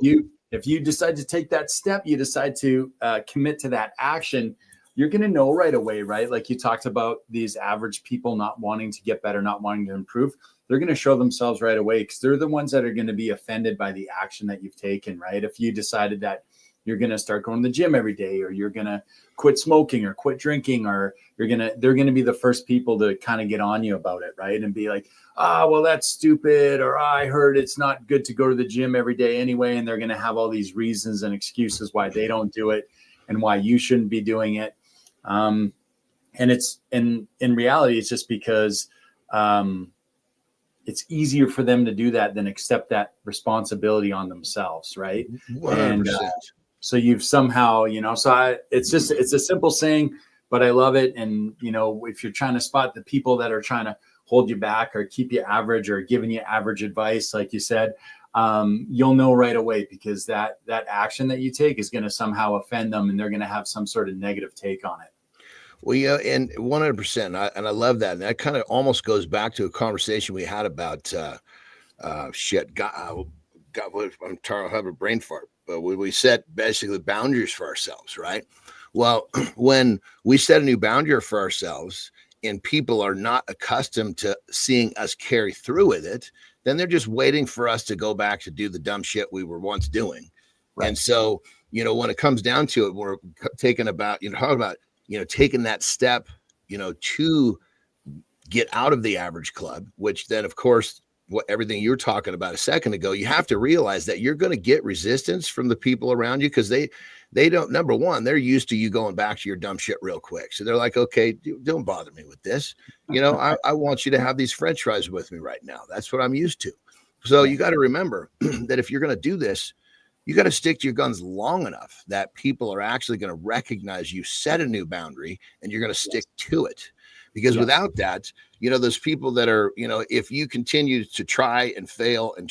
If you decide to take that step, you decide to commit to that action, you're going to know right away, right? Like you talked about these average people not wanting to get better, not wanting to improve. They're going to show themselves right away, because they're the ones that are going to be offended by the action that you've taken, right? If you decided that you're going to start going to the gym every day, or you're going to quit smoking or quit drinking, or they're going to be the first people to kind of get on you about it, right? And be like, well, that's stupid. Or I heard it's not good to go to the gym every day anyway. And they're going to have all these reasons and excuses why they don't do it and why you shouldn't be doing it. And it's in reality, it's just because, it's easier for them to do that than accept that responsibility on themselves. Right. 100%. And so you've somehow, it's a simple saying, but I love it. And, if you're trying to spot the people that are trying to hold you back or keep you average or giving you average advice, like you said, you'll know right away, because that action that you take is going to somehow offend them, and they're going to have some sort of negative take on it.
Well, yeah, and 100%. And I love that. And that kind of almost goes back to a conversation we had about I'm having a brain fart, but we set basically boundaries for ourselves, right? Well, when we set a new boundary for ourselves and people are not accustomed to seeing us carry through with it, then they're just waiting for us to go back to do the dumb shit we were once doing. Right. And so, when it comes down to it, we're taking that step, to get out of the average club, which then, of course, everything you were talking about a second ago, you have to realize that you're going to get resistance from the people around you, because they don't, number one, they're used to you going back to your dumb shit real quick. So they're like, okay, don't bother me with this. I want you to have these French fries with me right now. That's what I'm used to. So you got to remember that if you're going to do this, you got to stick to your guns long enough that people are actually going to recognize you set a new boundary and you're going to stick to it. Because without that, those people that are, if you continue to try and fail, I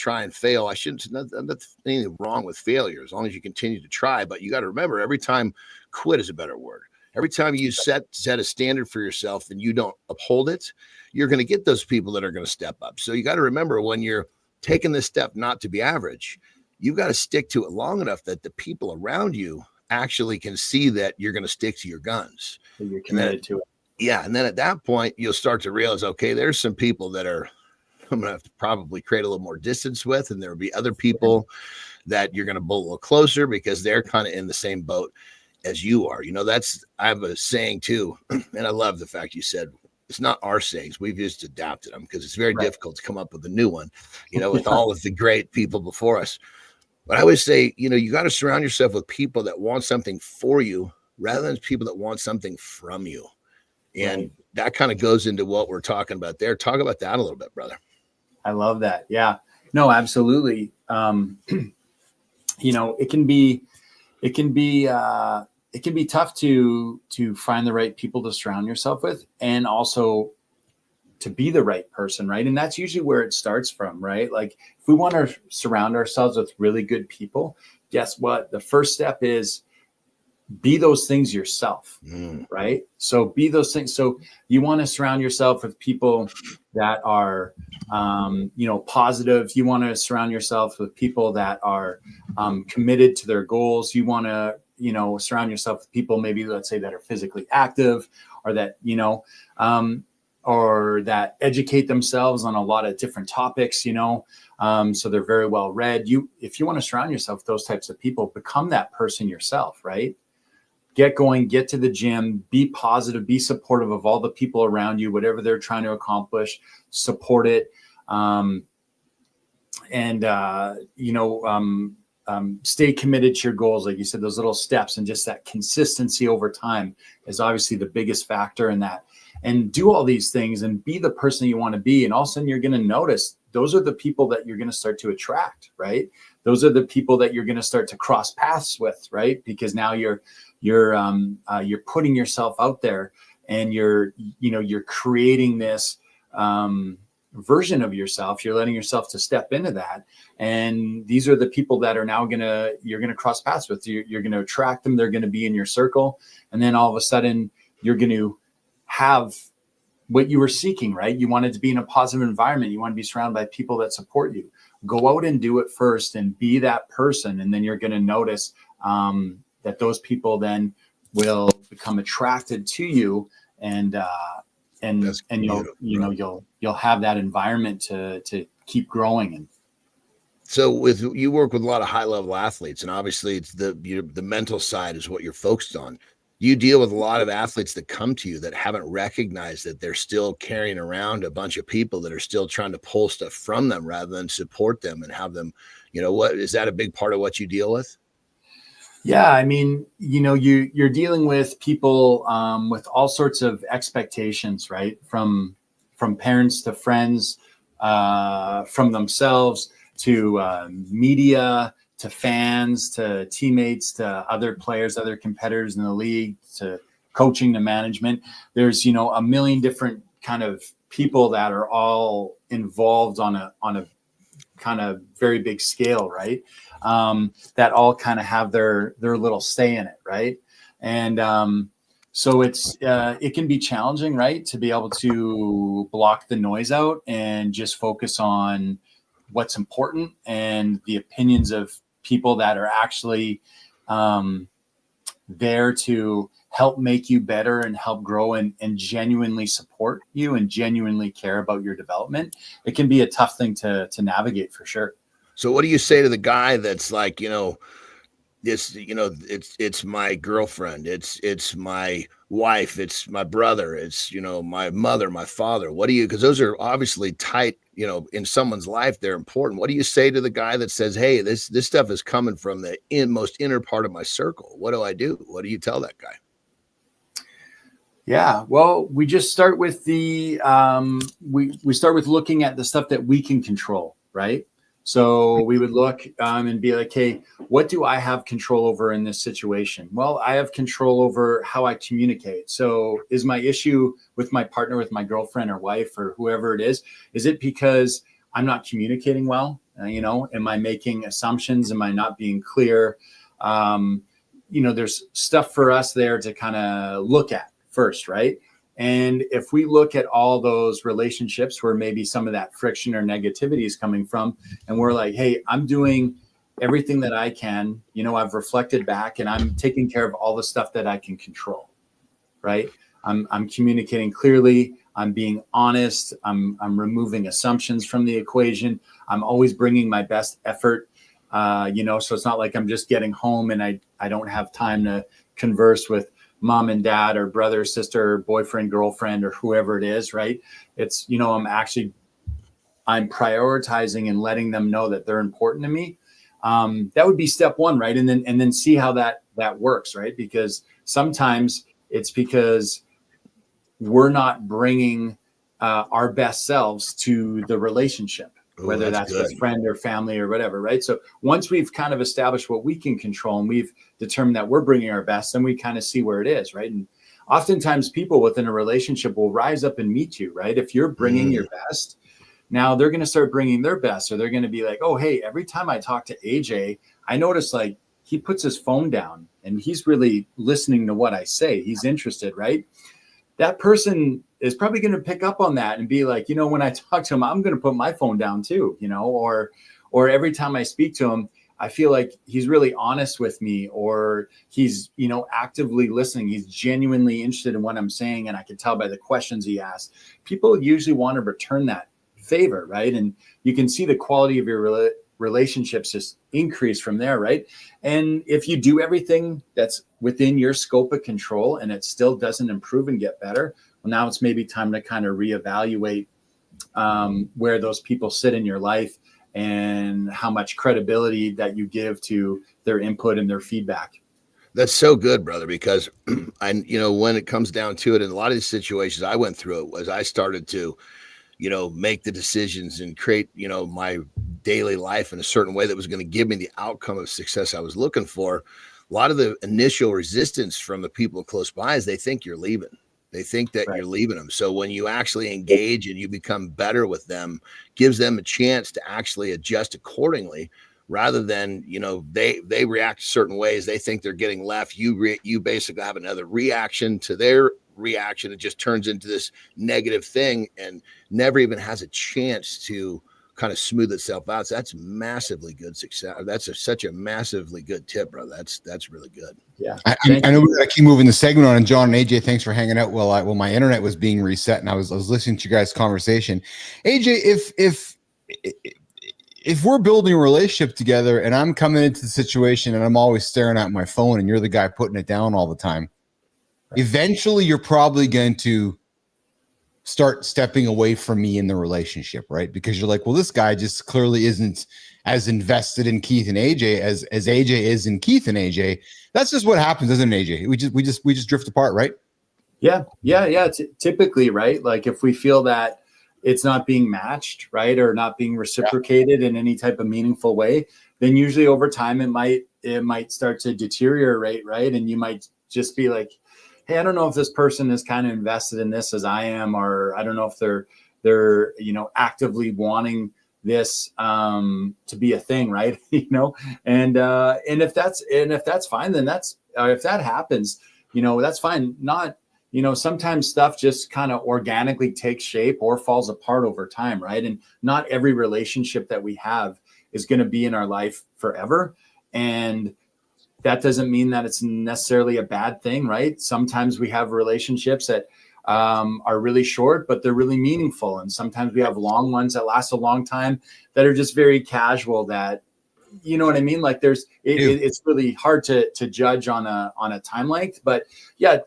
shouldn't, nothing anything wrong with failure as long as you continue to try. But you got to remember, every time, quit is a better word. Every time you set a standard for yourself and you don't uphold it, you're going to get those people that are going to step up. So you got to remember, when you're taking this step not to be average, you've got to stick to it long enough that the people around you actually can see that you're going to stick to your guns.
So you're committed to it.
Yeah. And then at that point, you'll start to realize, okay, there's some people that I'm going to have to probably create a little more distance with. And there will be other people that you're going to pull a little closer because they're kind of in the same boat as you are. I have a saying too. And I love the fact you said, it's not our sayings. We've just adapted them because it's very difficult to come up with a new one, with all of the great people before us. But I always say, you got to surround yourself with people that want something for you rather than people that want something from you. And that kind of goes into what we're talking about there. Talk about that a little bit, brother.
I love that. Yeah, no, absolutely. It can be tough to find the right people to surround yourself with, and also to be the right person, right? And that's usually where it starts from, right? Like, if we want to surround ourselves with really good people, guess what? The first step is be those things yourself, right? So be those things. So you want to surround yourself with people that are, positive. You want to surround yourself with people that are committed to their goals. You want to, surround yourself with people, maybe let's say, that are physically active, or that, or that educate themselves on a lot of different topics, so they're very well read. If you want to surround yourself with those types of people, become that person yourself, right? Get going, get to the gym, be positive, be supportive of all the people around you, whatever they're trying to accomplish, support it. Stay committed to your goals. Like you said, those little steps and just that consistency over time is obviously the biggest factor in that. And do all these things and be the person you want to be. And all of a sudden you're going to notice those are the people that you're going to start to attract, right? Those are the people that you're going to start to cross paths with, right? Because now you're putting yourself out there, and you're creating this version of yourself. You're letting yourself to step into that. And these are the people that are now you're going to cross paths with. You're going to attract them. They're going to be in your circle. And then all of a sudden you're going to have what you were seeking, right? You wanted to be in a positive environment. You want to be surrounded by people that support you. Go out and do it first and be that person. And then you're going to notice that those people then will become attracted to you, and you'll have that environment to keep growing in.
So you work with a lot of high level athletes, and obviously it's the mental side is what you're focused on. You deal with a lot of athletes that come to you that haven't recognized that they're still carrying around a bunch of people that are still trying to pull stuff from them rather than support them and have them, what is that a big part of what you deal with?
Yeah, I mean, you're dealing with people with all sorts of expectations, right? From parents to friends, from themselves to media, to fans, to teammates, to other players, other competitors in the league, to coaching, to management. There's, a million different kind of people that are all involved on a kind of very big scale, right? That all kind of have their little say in it, right? And so it can be challenging, right, to be able to block the noise out and just focus on what's important and the opinions of people that are actually there to help make you better and help grow and genuinely support you and genuinely care about your development. It can be a tough thing to navigate, for sure.
So what do you say to the guy that's like, it's my girlfriend, it's my wife, it's my brother, it's, my mother, my father. Because those are obviously tight, in someone's life, they're important. What do you say to the guy that says, hey, this stuff is coming from the most inner part of my circle? What do I do? What do you tell that guy?
Yeah, well, we just start with we start with looking at the stuff that we can control, right? So we would look and be like, hey, what do I have control over in this situation? Well, I have control over how I communicate. So is my issue with my partner, with my girlfriend or wife or whoever it is it because I'm not communicating well? Am I making assumptions? Am I not being clear? There's stuff for us there to kind of look at first, right? And if we look at all those relationships where maybe some of that friction or negativity is coming from, and we're like, hey, I'm doing everything that I can, I've reflected back and I'm taking care of all the stuff that I can control, right? I'm communicating clearly. I'm being honest. I'm removing assumptions from the equation. I'm always bringing my best effort, so it's not like I'm just getting home and I don't have time to converse with mom and dad or brother, sister, boyfriend, girlfriend, or whoever it is, right? It's, I'm prioritizing and letting them know that they're important to me. That would be step one, right? And then see how that works, right? Because sometimes it's because we're not bringing our best selves to the relationship, whether that's with friend or family or whatever, right? So once we've kind of established what we can control and we've determined that we're bringing our best, then we kind of see where it is, right? And oftentimes people within a relationship will rise up and meet you, right? If you're bringing your best, now they're going to start bringing their best, or they're going to be like, oh, hey, every time I talk to AJ, I notice like he puts his phone down and he's really listening to what I say. He's interested, right? That person is probably going to pick up on that and be like, when I talk to him, I'm going to put my phone down too, or every time I speak to him, I feel like he's really honest with me, or he's, actively listening. He's genuinely interested in what I'm saying. And I can tell by the questions he asks. People usually want to return that favor, right? And you can see the quality of your relationships just increase from there, right? And if you do everything that's within your scope of control and it still doesn't improve and get better, well, now it's maybe time to kind of reevaluate where those people sit in your life and how much credibility that you give to their input and their feedback.
That's so good, brother, because when it comes down to it, in a lot of these situations I went through, it was I started to make the decisions and create, my daily life in a certain way that was going to give me the outcome of success I was looking for. A lot of the initial resistance from the people close by is they think you're leaving. They think that you're leaving them. So when you actually engage and you become better with them, gives them a chance to actually adjust accordingly, rather than, they react certain ways. They think they're getting left. You basically have another reaction to their reaction. It just turns into this negative thing and never even has a chance to kind of smooth itself out. So that's massively good success. That's such a massively good tip, bro. That's really good.
Yeah. I know we got to keep moving the segment on. And Jon and AJ, thanks for hanging out while my internet was being reset and I was listening to you guys' conversation. AJ, if we're building a relationship together and I'm coming into the situation and I'm always staring at my phone and you're the guy putting it down all the time, eventually you're probably going to start stepping away from me in the relationship, right? Because you're like, well, this guy just clearly isn't as invested in Keith and AJ as AJ is in Keith and AJ. That's just what happens, isn't it, AJ? We just drift apart, right?
Yeah. Typically, right? Like if we feel that it's not being matched, right, or not being reciprocated in any type of meaningful way, then usually over time it might start to deteriorate, right? And you might just be like, hey, I don't know if this person is kind of invested in this as I am, or I don't know if they're actively wanting this to be a thing, right? And if that's fine, then if that happens, that's fine. Not, sometimes stuff just kind of organically takes shape or falls apart over time, right? And not every relationship that we have is going to be in our life forever. And that doesn't mean that it's necessarily a bad thing, right? Sometimes we have relationships that are really short, but they're really meaningful. And sometimes we have long ones that last a long time that are just very casual that, you know what I mean? Like it's really hard to judge on a time length, but yeah,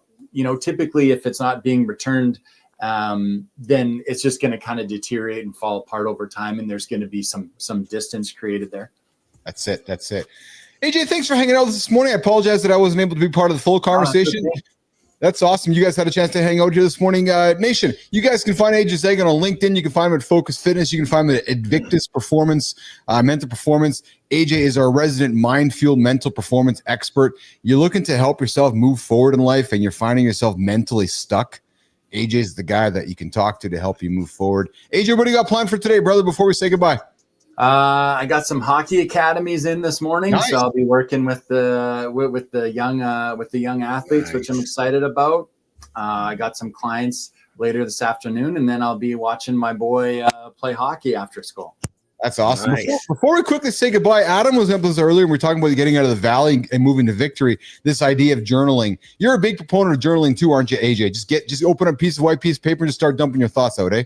typically if it's not being returned, then it's just going to kind of deteriorate and fall apart over time. And there's going to be some distance created there.
That's it. AJ, thanks for hanging out this morning. I apologize that I wasn't able to be part of the full conversation. That's awesome. You guys had a chance to hang out here this morning. Nation, you guys can find AJ Zeglen on LinkedIn. You can find him at Focus Fitness. You can find him at Invictus Performance, Mental Performance. AJ is our resident Mind Fuel mental performance expert. You're looking to help yourself move forward in life and you're finding yourself mentally stuck. AJ is the guy that you can talk to help you move forward. AJ, what do you got planned for today, brother, before we say goodbye?
I got some hockey academies in this morning,
nice.
So I'll be working with the young athletes, nice. Which I'm excited about. I got some clients later this afternoon, and then I'll be watching my boy play hockey after school.
That's awesome.
Nice.
Before we quickly say goodbye, Adam was up this earlier, and we're talking about getting out of the valley and moving to victory. This idea of journaling. You're a big proponent of journaling too, aren't you, AJ? Just open a white piece of paper and just start dumping your thoughts out, eh?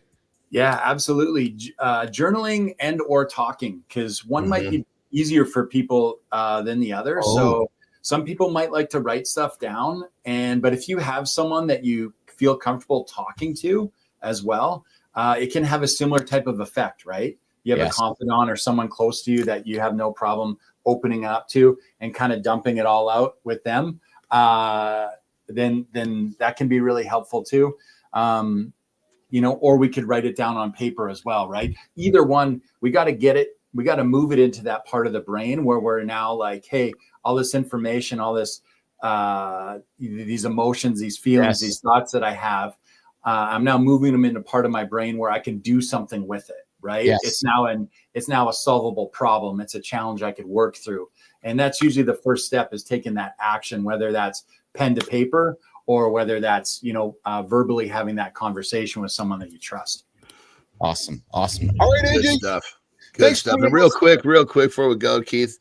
Yeah, absolutely. Journaling and or talking, because one might be easier for people than the other. Oh. So some people might like to write stuff down, but if you have someone that you feel comfortable talking to as well, it can have a similar type of effect, right? You have a confidant or someone close to you that you have no problem opening up to and kind of dumping it all out with them. Then that can be really helpful too. Or we could write it down on paper as well, right? Either one, we got to get it. We got to move it into that part of the brain where we're now like, hey, all this information, all this, these emotions, these feelings, these thoughts that I have, I'm now moving them into part of my brain where I can do something with it, right? Yes. It's now a solvable problem. It's a challenge I could work through. And that's usually the first step, is taking that action, whether that's pen to paper or whether that's, verbally having that conversation with someone that you trust.
Awesome. All right, AJ.
Good stuff. Good stuff. And real quick before we go, Keith,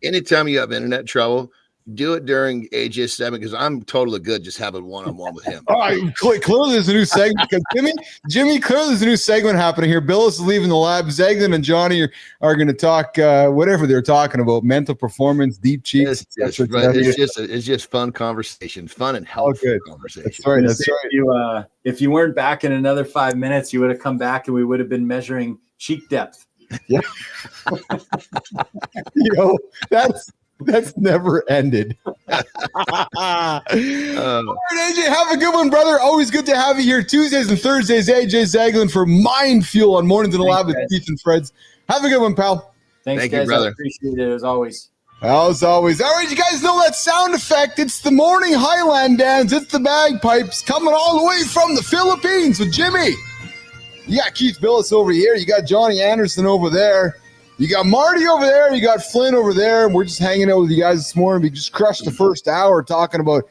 anytime you have internet trouble, do it during AJ's segment, because I'm totally good just having one-on-one with him.
All right, clearly there's a new segment. Because Jimmy, clearly there's a new segment happening here. Bilous is leaving the lab. Zeglen and Johnny are going to talk whatever they're talking about, mental performance, deep cheeks.
It's just fun conversation, fun and helpful conversation.
That's right.
If you weren't back in another 5 minutes, you would have come back and we would have been measuring cheek depth.
Yeah. That's never ended. All right, AJ, have a good one, brother. Always good to have you here. Tuesdays and Thursdays, AJ Zeglen for Mind Fuel on Mornings in the Lab with Keith and Freds. Have a good one, pal.
Thank
guys.
You, brother. I appreciate it as always.
As always. All right, you guys know that sound effect. It's the morning Highland dance. It's the bagpipes coming all the way from the Philippines with Jimmy. You got Keith Bilous over here. You got Jon Andersen over there. You got Marty over there. You got Flynn over there. And we're just hanging out with you guys this morning. We just crushed the first hour talking about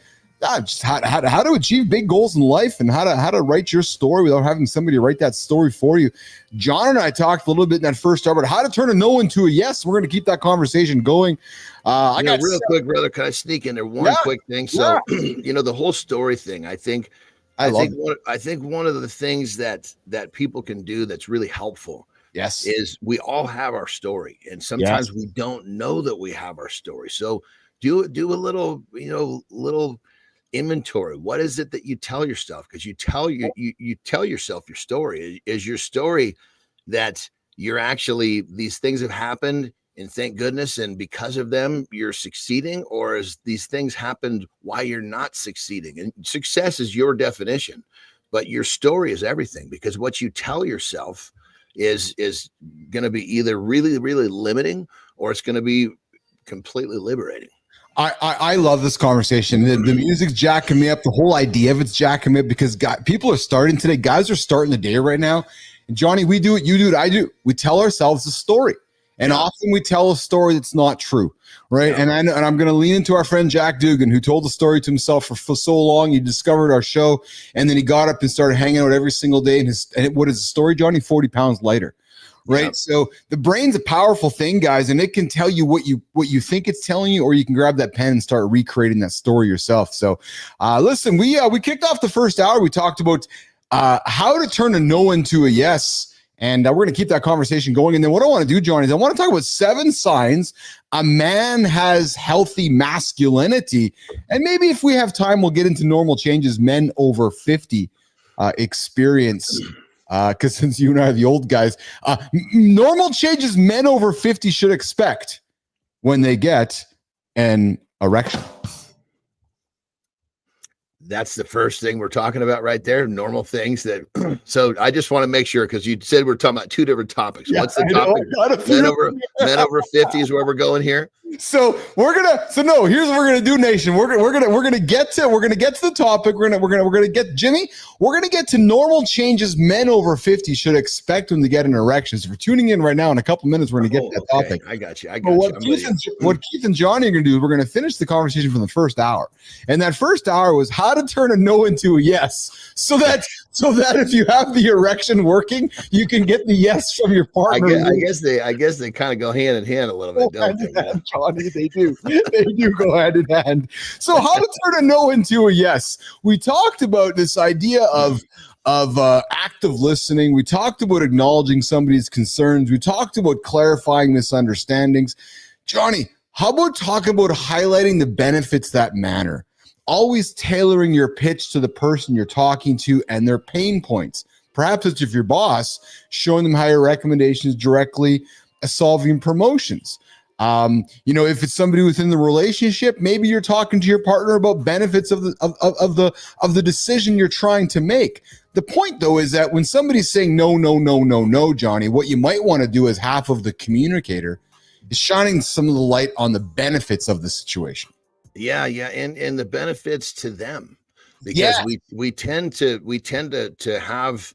just how to achieve big goals in life and how to write your story without having somebody write that story for you. Jon and I talked a little bit in that first hour about how to turn a no into a yes. We're going to keep that conversation going.
Real quick, brother, can I sneak in there one quick thing? So, the whole story thing, I think one of the things that people can do that's really helpful is we all have our story, and sometimes we don't know that we have our story. So do a little inventory. What is it that you tell yourself? Because you tell yourself your story. Is your story that you're actually, these things have happened and thank goodness, and because of them you're succeeding, or is these things happened why you're not succeeding? And success is your definition, but your story is everything, because what you tell yourself is going to be either really, really limiting, or it's going to be completely liberating.
I love this conversation. The music's jacking me up. The whole idea of it's jacking me up, because people are starting today. Guys are starting the day right now. And Johnny, we do it. You do it. I do. We tell ourselves a story. And often we tell a story that's not true, right? Yeah. And I'm going to lean into our friend Jack Dugan, who told the story to himself for so long. He discovered our show, and then he got up and started hanging out every single day. And what is the story, Johnny? 40 pounds lighter, right? Yeah. So the brain's a powerful thing, guys, and it can tell you what you think it's telling you, or you can grab that pen and start recreating that story yourself. So listen, we kicked off the first hour. We talked about how to turn a no into a yes. And we're going to keep that conversation going. And then what I want to do, John, is I want to talk about 7 signs a man has healthy masculinity. And maybe if we have time, we'll get into normal changes men over 50 experience. Because since you and I are the old guys, normal changes men over 50 should expect when they get an erection.
That's the first thing we're talking about right there. Normal things that. So I just want to make sure, because you said we're talking about two different topics.
Yeah,
what's the topic? Men over 50 is where we're going here.
So here's what we're gonna do, nation. We're gonna get to the topic. We're gonna get Jimmy. We're gonna get to normal changes men over 50 should expect when they get an erection. So if you're tuning in right now, in a couple minutes, we're gonna get to that topic.
I got you.
What Keith and Johnny are gonna do is we're gonna finish the conversation from the first hour, and that first hour was how to turn a no into a yes, so that if you have the erection working, you can get the yes from your partner.
I guess they kind of go hand in hand a little bit, don't they?
Johnny, they do. They do go hand in hand. So how to turn a no into a yes. We talked about this idea of active listening. We talked about acknowledging somebody's concerns. We talked about clarifying misunderstandings. Johnny, how about talk about highlighting the benefits that matter? Always tailoring your pitch to the person you're talking to and their pain points. Perhaps it's if your boss, showing them how your recommendations directly solving promotions. If it's somebody within the relationship, maybe you're talking to your partner about benefits of the decision you're trying to make. The point, though, is that when somebody's saying no, Johnny, what you might want to do as half of the communicator is shining some of the light on the benefits of the situation.
Yeah, and the benefits to them, because we tend to have,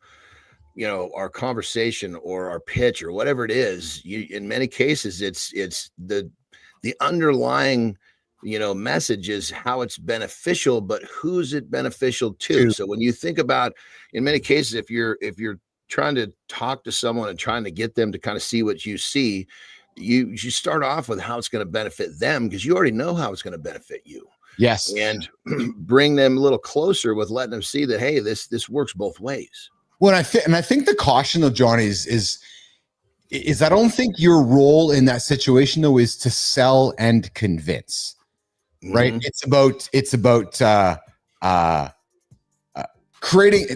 our conversation or our pitch or whatever it is. In many cases, it's the underlying, message is how it's beneficial, but who's it beneficial to? So when you think about, in many cases, if you're trying to talk to someone and trying to get them to kind of see what you see, you start off with how it's going to benefit them, because you already know how it's going to benefit you.
Yes.
And bring them a little closer with letting them see that, hey, this works both ways.
Well, I think the caution of Johnny is I don't think your role in that situation, though, is to sell and convince, right? Mm-hmm. It's about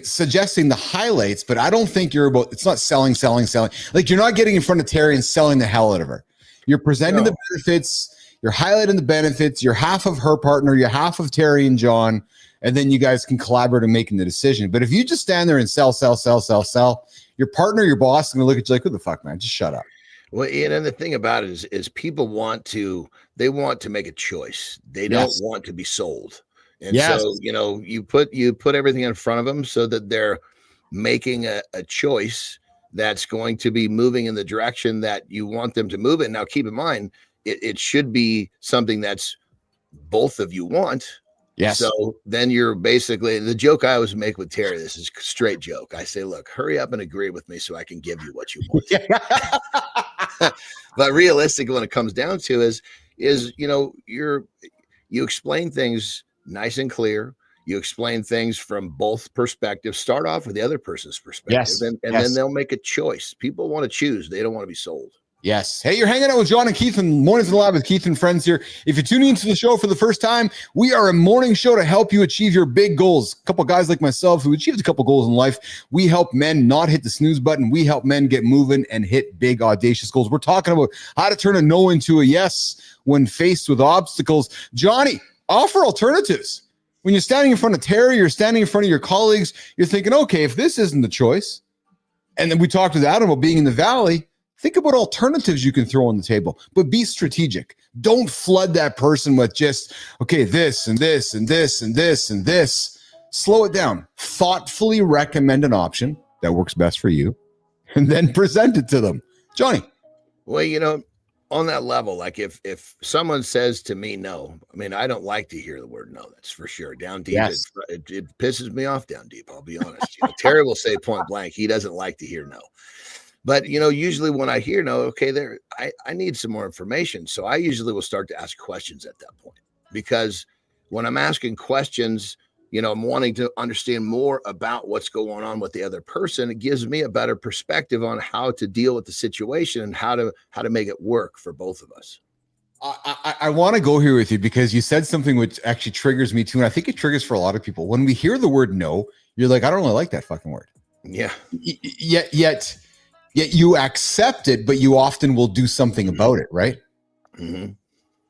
suggesting the highlights, but I don't think it's not selling. Like, you're not getting in front of Terry and selling the hell out of her. You're presenting the benefits, you're highlighting the benefits, you're half of her partner, you're half of Terry and John, and then you guys can collaborate in making the decision. But if you just stand there and sell, your partner, your boss, is going to look at you like, who the fuck, man? Just shut up.
Well, and the thing about it is people want to make a choice. They don't want to be sold. And so, you put everything in front of them so that they're making a choice that's going to be moving in the direction that you want them to move in. Now, keep in mind, it should be something that's both of you want.
Yes.
So then you're basically, the joke I always make with Terry, this is a straight joke. I say, look, hurry up and agree with me so I can give you what you want. But realistically, when it comes down to is you explain things nice and clear. You explain things from both perspectives. Start off with the other person's perspective, and then they'll make a choice. People want to choose. They don't want to be sold.
Yes. Hey, you're hanging out with Jon and Keith and Mornings in the Lab with Keith and Friends here. If you're tuning into the show for the first time, we are a morning show to help you achieve your big goals. A couple of guys like myself who achieved a couple goals in life. We help men not hit the snooze button. We help men get moving and hit big, audacious goals. We're talking about how to turn a no into a yes when faced with obstacles. Johnny, offer alternatives. When you're standing in front of Terry, you're standing in front of your colleagues, you're thinking, okay, if this isn't the choice, and then we talked with Adam about being in the valley, think about alternatives you can throw on the table, but be strategic. Don't flood that person with just, okay, this and this and this and this and this. Slow it down. Thoughtfully recommend an option that works best for you, and then present it to them. Johnny.
Well, on that level, like if someone says to me no, I mean, I don't like to hear the word no. That's for sure. Down deep,
yes.
it pisses me off down deep. I'll be honest. Terry will say point blank, he doesn't like to hear no. But, usually when I hear no, okay, I need some more information. So I usually will start to ask questions at that point, because when I'm asking questions, I'm wanting to understand more about what's going on with the other person. It gives me a better perspective on how to deal with the situation and how to make it work for both of us.
I want to go here with you because you said something which actually triggers me too. And I think it triggers for a lot of people. When we hear the word no, you're like, I don't really like that fucking word.
Yeah.
Yet you accept it, but you often will do something about it, right?
Mm-hmm.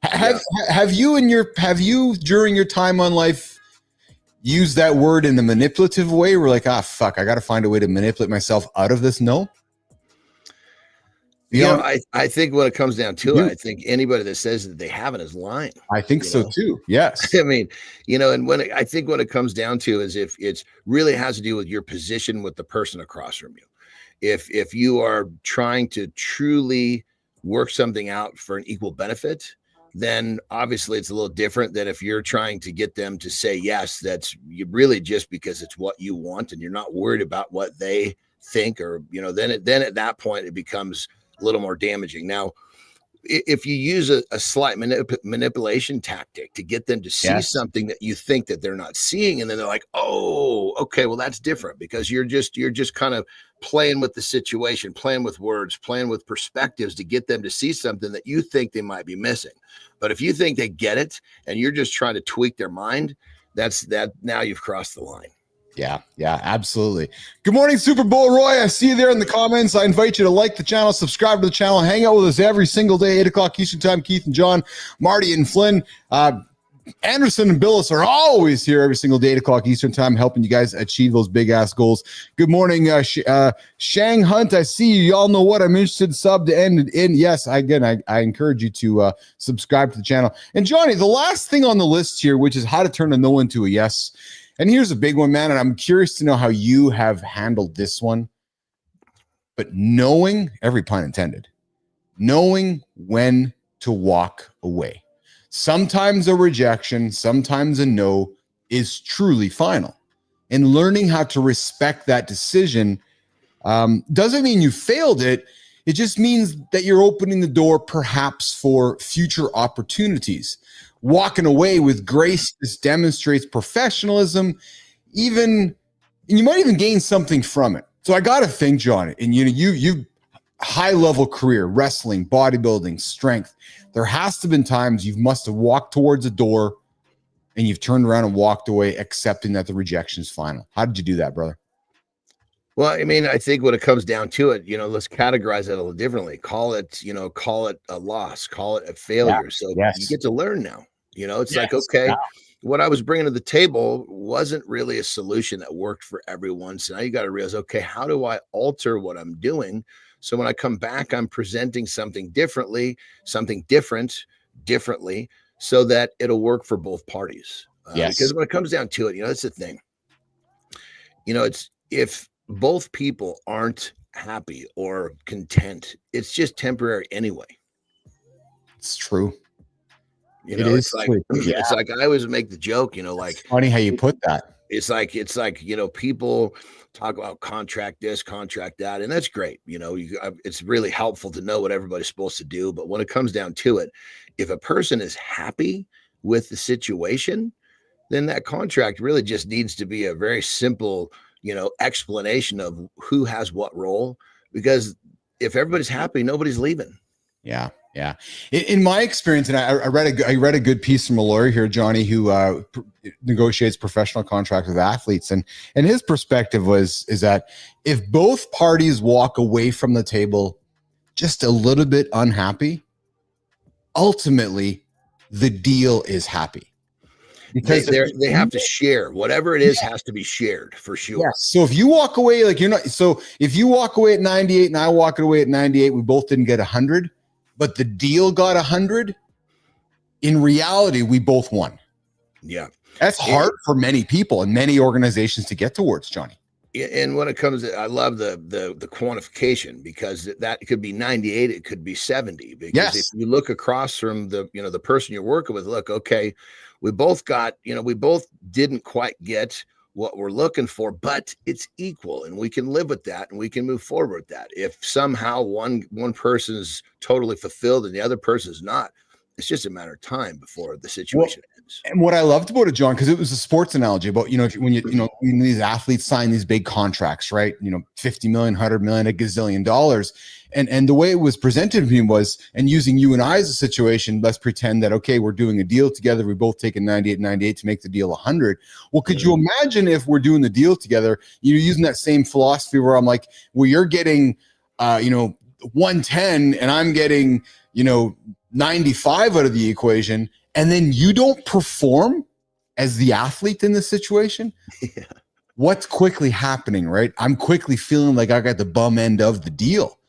Have you during your time on life use that word in a manipulative way? We're like, fuck, I got to find a way to manipulate myself out of this. No.
I think when it comes down to it, I think anybody that says that they haven't is lying.
I think so too. Yes.
I mean, and I think when it comes down to is if it's really has to do with your position with the person across from you. If you are trying to truly work something out for an equal benefit, then obviously it's a little different than if you're trying to get them to say yes. That's you really just because it's what you want and you're not worried about what they think, or then at that point it becomes a little more damaging. Now, if you use a slight manipulation tactic to get them to see something that you think that they're not seeing, and then they're like, oh, okay, well, that's different, because you're just kind of playing with the situation, playing with words, playing with perspectives to get them to see something that you think they might be missing. But if you think they get it and you're just trying to tweak their mind, now you've crossed the line.
Yeah, absolutely. Good morning, Super Bowl Roy. I see you there in the comments. I invite you to like the channel, subscribe to the channel, hang out with us every single day, 8 o'clock Eastern time. Keith and John, Marty and Flynn, Andersen and Bilous are always here every single day, 8 o'clock Eastern time, helping you guys achieve those big ass goals. Good morning, Shang Hunt. I see you. Y'all know what I'm interested. Sub to end in. Yes, I encourage you to subscribe to the channel. And Johnny, the last thing on the list here, which is how to turn a no into a yes. And here's a big one, man, and I'm curious to know how you have handled this one. But knowing, every pun intended, knowing when to walk away. Sometimes a rejection, sometimes a no is truly final. And learning how to respect that decision doesn't mean you failed it. It just means that you're opening the door perhaps for future opportunities. Walking away with grace, this demonstrates professionalism, and you might even gain something from it. So I got to think, John, and you high level career, wrestling, bodybuilding, strength. There has to have been times you must have walked towards a door and you've turned around and walked away, accepting that the rejection is final. How did you do that, brother?
Well, I mean, I think when it comes down to it, let's categorize it a little differently. Call it a loss, call it a failure. So you get to learn now. It's like, okay, what I was bringing to the table wasn't really a solution that worked for everyone. So now you got to realize, okay, how do I alter what I'm doing? So when I come back, I'm presenting something differently, differently, so that it'll work for both parties. Because when it comes down to it, that's the thing. It's if both people aren't happy or content, it's just temporary anyway.
It's true.
It's like I always make the joke, like
it's funny how you put that.
It's like people talk about contract this, contract that, and that's great. It's really helpful to know what everybody's supposed to do. But when it comes down to it, if a person is happy with the situation, then that contract really just needs to be a very simple, explanation of who has what role. Because if everybody's happy, nobody's leaving.
Yeah. In my experience, and I read a good piece from a lawyer here, Johnny, who negotiates professional contracts with athletes, and his perspective is that if both parties walk away from the table just a little bit unhappy, ultimately the deal is happy. Because
they have to share whatever it is, has to be shared for sure.
Yes. So if you walk away if you walk away at 98 and I walk away at 98, we both didn't get 100, but the deal got 100. In reality, we both won.
Yeah.
That's hard for many people and many organizations to get towards, Johnny.
And when it comes to, I love the quantification, because that could be 98, it could be 70. Because if you look across from the person you're working with, look, okay, we both didn't quite get what we're looking for, but it's equal, and we can live with that, and we can move forward with that. If somehow one person is totally fulfilled and the other person is not, it's just a matter of time before the situation ends.
And what I loved about it, John, because it was a sports analogy about, when these athletes sign these big contracts, right? 50 million, 100 million, $1 gazillion. And the way it was presented to me was, and using you and I as a situation, let's pretend that, okay, we're doing a deal together. We both take a 98 to make the deal 100. Well, could you imagine if we're doing the deal together, using that same philosophy where I'm like, well, you're getting, 110 and I'm getting, 95 out of the equation, and then you don't perform as the athlete in this situation,
Yeah.
what's quickly happening, right? I'm quickly feeling like I got the bum end of the deal,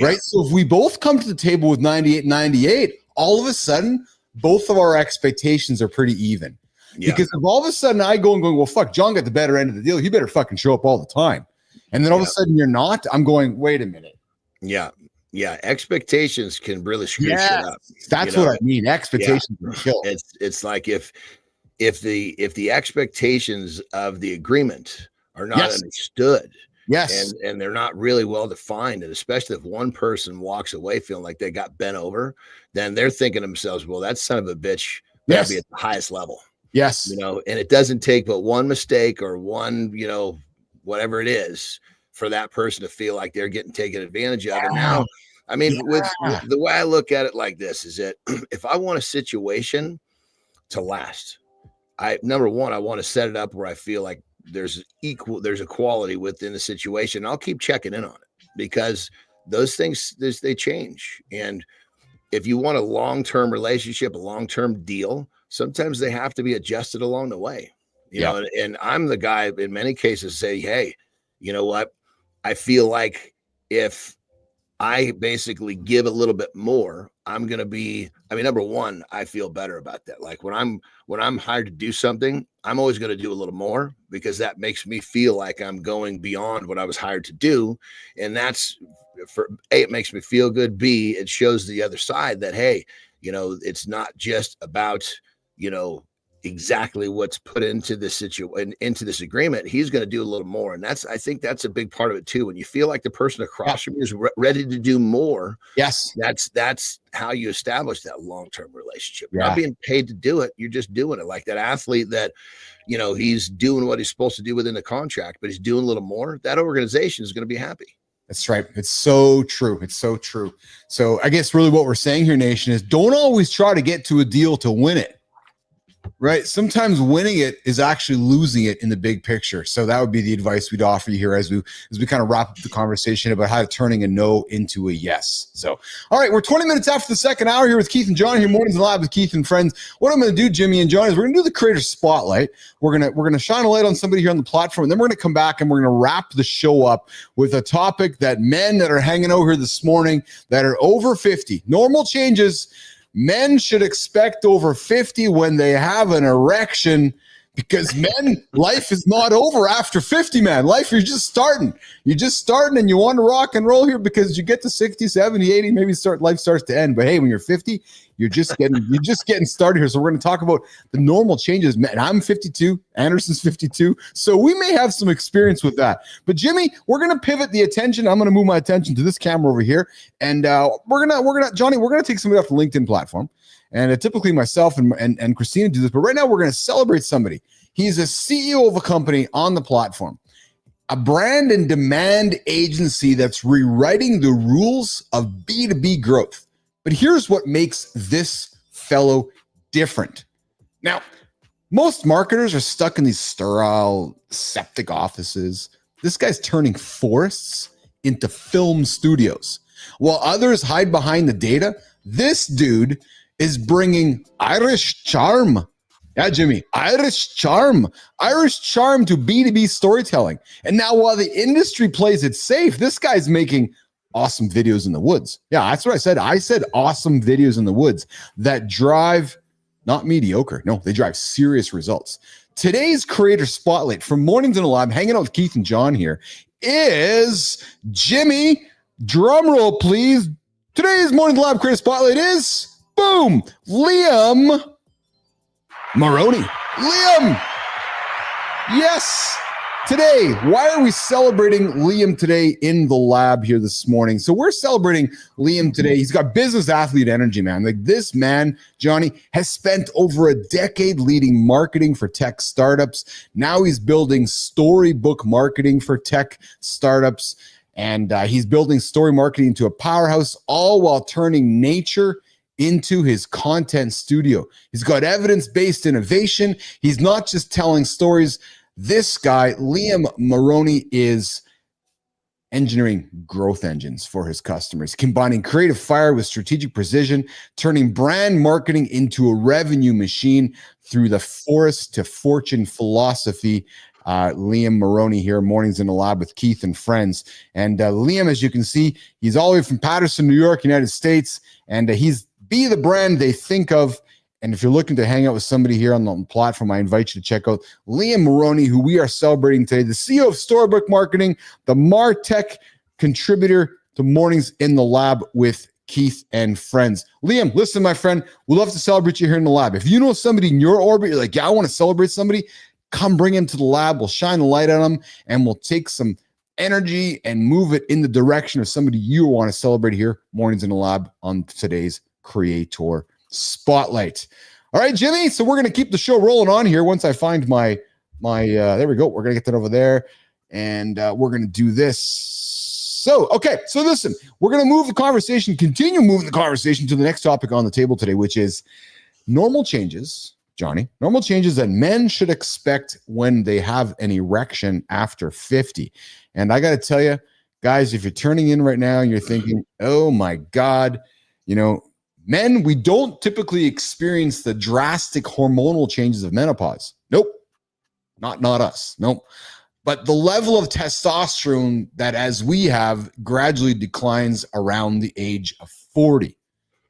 right? So if we both come to the table with 98, all of a sudden, both of our expectations are pretty even. Because if all of a sudden I go and going, well, fuck, John got the better end of the deal. He better fucking show up all the time. And then all of a sudden you're not, I'm going, wait a minute.
Yeah. Expectations can really screw shit up.
That's what I mean. Expectations are killed.
It's like if the expectations of the agreement are not understood, and they're not really well defined, and especially if one person walks away feeling like they got bent over, then they're thinking to themselves, well, that son of a bitch better be at the highest level.
Yes.
And it doesn't take but one mistake or one, whatever it is for that person to feel like they're getting taken advantage of. And now, I mean, with the way I look at it like this is that if I want a situation to last, number one, I want to set it up where I feel like there's equality within the situation. I'll keep checking in on it because those things, they change. And if you want a long-term relationship, a long-term deal, sometimes they have to be adjusted along the way, you know, and I'm the guy in many cases say, hey, you know what? I feel like if I basically give a little bit more, I'm going to be, number one, I feel better about that. Like when I'm hired to do something, I'm always going to do a little more because that makes me feel like I'm going beyond what I was hired to do. And that's for A, it makes me feel good. B, it shows the other side that, hey, it's not just about, exactly what's put into this situation, into this agreement. He's going to do a little more. And I think that's a big part of it too. When you feel like the person across from you is ready to do more.
Yes.
That's how you establish that long-term relationship. You're not being paid to do it. You're just doing it. Like that athlete that, he's doing what he's supposed to do within the contract, but he's doing a little more. That organization is going to be happy.
That's right. It's so true. It's so true. So I guess really what we're saying here, Nation, is don't always try to get to a deal to win it. Right. Sometimes winning it is actually losing it in the big picture. So that would be the advice we'd offer you here as we kind of wrap up the conversation about how to turning a no into a yes. So, all right, we're 20 minutes after the second hour here with Keith and John here, Mornings in Live with Keith and Friends. What I'm going to do, Jimmy and John, is we're going to do the creator spotlight. We're going to shine a light on somebody here on the platform, and then we're going to come back and we're going to wrap the show up with a topic that men that are hanging over here this morning that are over 50, normal changes. Men should expect over 50 when they have an erection, because men, life is not over after 50, man. Life, you're just starting. You're just starting and you want to rock and roll here because you get to 60, 70, 80, maybe life starts to end. But hey, when you're 50, you're just getting started here. So we're going to talk about the normal changes. Man, I'm 52, Anderson's 52. So we may have some experience with that. But Jimmy, we're going to pivot the attention. I'm going to move my attention to this camera over here. And we're going to take somebody off the LinkedIn platform. And typically myself and Christina do this, but right now we're going to celebrate somebody. He's a CEO of a company on the platform, a brand and demand agency that's rewriting the rules of B2B growth. But here's what makes this fellow different. Now, most marketers are stuck in these sterile, septic offices. This guy's turning forests into film studios. While others hide behind the data, this dude is bringing Irish charm. Yeah, Jimmy, Irish charm to B2B storytelling. And now while the industry plays it safe, this guy's making awesome videos in the woods. Yeah, that's what I said. I said awesome videos in the woods that drive not mediocre. No, they drive serious results. Today's creator spotlight from Mornings in Live, hanging out with Keith and John here, is Jimmy. Drum roll, please. Today's Mornings in Live creator spotlight is, boom, Liam Maroney. Liam. Yes. Today, why are we celebrating Liam today in the lab here this morning? So we're celebrating Liam today. He's got business athlete energy, man. Like this man, Johnny, has spent over a decade leading marketing for tech startups. Now he's building storybook marketing for tech startups. And he's building story marketing into a powerhouse, all while turning nature into his content studio. He's got evidence-based innovation. He's not just telling stories. This guy, Liam Maroney, is engineering growth engines for his customers, combining creative fire with strategic precision, turning brand marketing into a revenue machine through the forest to fortune philosophy. Liam Maroney here, Mornings in the Lab with Keith and friends. And Liam, as you can see, he's all the way from Patterson, New York, United States, and he's be the brand they think of. And if you're looking to hang out with somebody here on the platform, I invite you to check out Liam Maroney, who we are celebrating today, the CEO of Storybook Marketing, the MarTech contributor to Mornings in the Lab with Keith and friends. Liam, listen, my friend, we'd love to celebrate you here in the lab. If you know somebody in your orbit, you're like, yeah, I want to celebrate somebody, come bring him to the lab. We'll shine the light on them, and we'll take some energy and move it in the direction of somebody you want to celebrate here, Mornings in the Lab, on today's Creator Spotlight. All right, Jimmy. So we're going to keep the show rolling on here. Once I find my there we go. We're going to get that over there, and we're going to do this. So, okay. So listen, we're going to move the conversation, continue moving the conversation to the next topic on the table today, which is normal changes, Johnny, normal changes that men should expect when they have an erection after 50. And I got to tell you, guys, if you're turning in right now and you're thinking, oh my God, you know, men, we don't typically experience the drastic hormonal changes of menopause. Nope. Not us. Nope. But the level of testosterone that as we have gradually declines around the age of 40.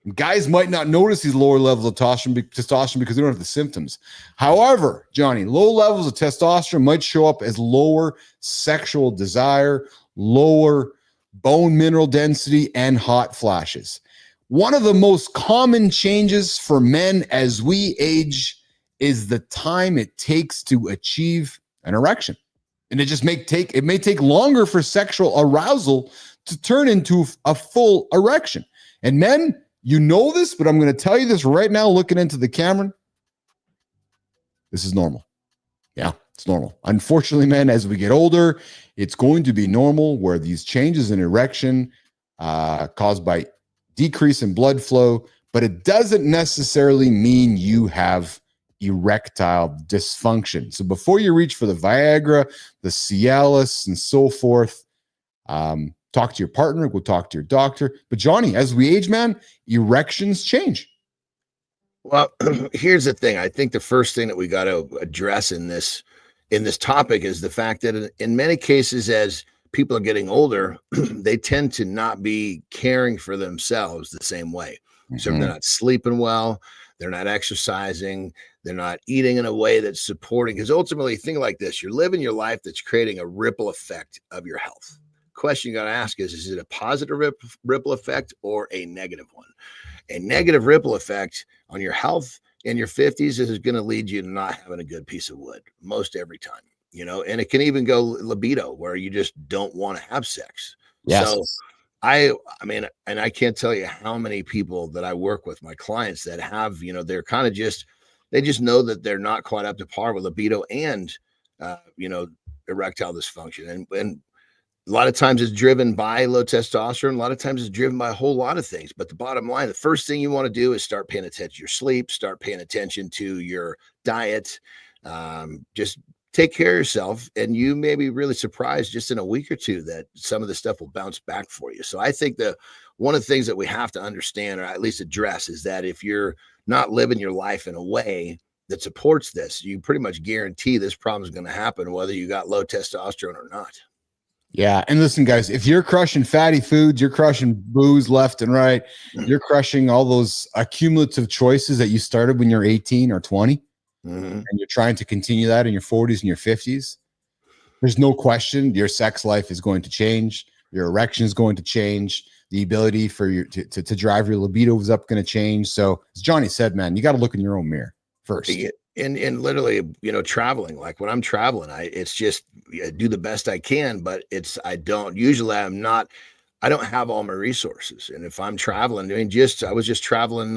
And guys might not notice these lower levels of testosterone because they don't have the symptoms. However, Johnny, low levels of testosterone might show up as lower sexual desire, lower bone mineral density, and hot flashes. One of the most common changes for men as we age is the time it takes to achieve an erection. And it may take longer for sexual arousal to turn into a full erection. And men, you know this, but I'm going to tell you this right now, looking into the camera. This is normal. Yeah, it's normal. Unfortunately, men, as we get older, it's going to be normal where these changes in erection caused by decrease in blood flow, but it doesn't necessarily mean you have erectile dysfunction. So before you reach for the Viagra, the Cialis, and so forth, talk to your partner, go talk to your doctor. But Johnny, as we age, man, erections change.
Well, here's the thing. I think the first thing that we got to address in this topic is the fact that in many cases, as people are getting older, they tend to not be caring for themselves the same way. Mm-hmm. So they're not sleeping well, they're not exercising, they're not eating in a way that's supporting. Because ultimately, think like this: you're living your life that's creating a ripple effect of your health. Question you got to ask is it a positive ripple effect or a negative one? A negative ripple effect on your health in your 50s is going to lead you to not having a good piece of wood most every time, you know, and it can even go libido where you just don't want to have sex. Yes. So I mean, and I can't tell you how many people that I work with, my clients that have, you know, they're kind of they just know that they're not quite up to par with libido and, you know, erectile dysfunction. And a lot of times it's driven by low testosterone. A lot of times it's driven by a whole lot of things. But the bottom line, the first thing you want to do is start paying attention to your sleep, start paying attention to your diet, just take care of yourself. And you may be really surprised just in a week or two that some of the stuff will bounce back for you. So I think that one of the things that we have to understand, or at least address, is that if you're not living your life in a way that supports this, you pretty much guarantee this problem is going to happen, whether you got low testosterone or not.
Yeah. And listen, guys, if you're crushing fatty foods, you're crushing booze left and right, you're crushing all those accumulative choices that you started when you're 18 or 20, and you're trying to continue that in your 40s and your 50s, there's no question your sex life is going to change. Your erection is going to change. The ability for you to drive your libido is going to change. So as Johnny said, man, you got to look in your own mirror first.
And literally, you know, traveling, like when I'm traveling, I do the best I can, but I don't have all my resources. And if I'm traveling, I was just traveling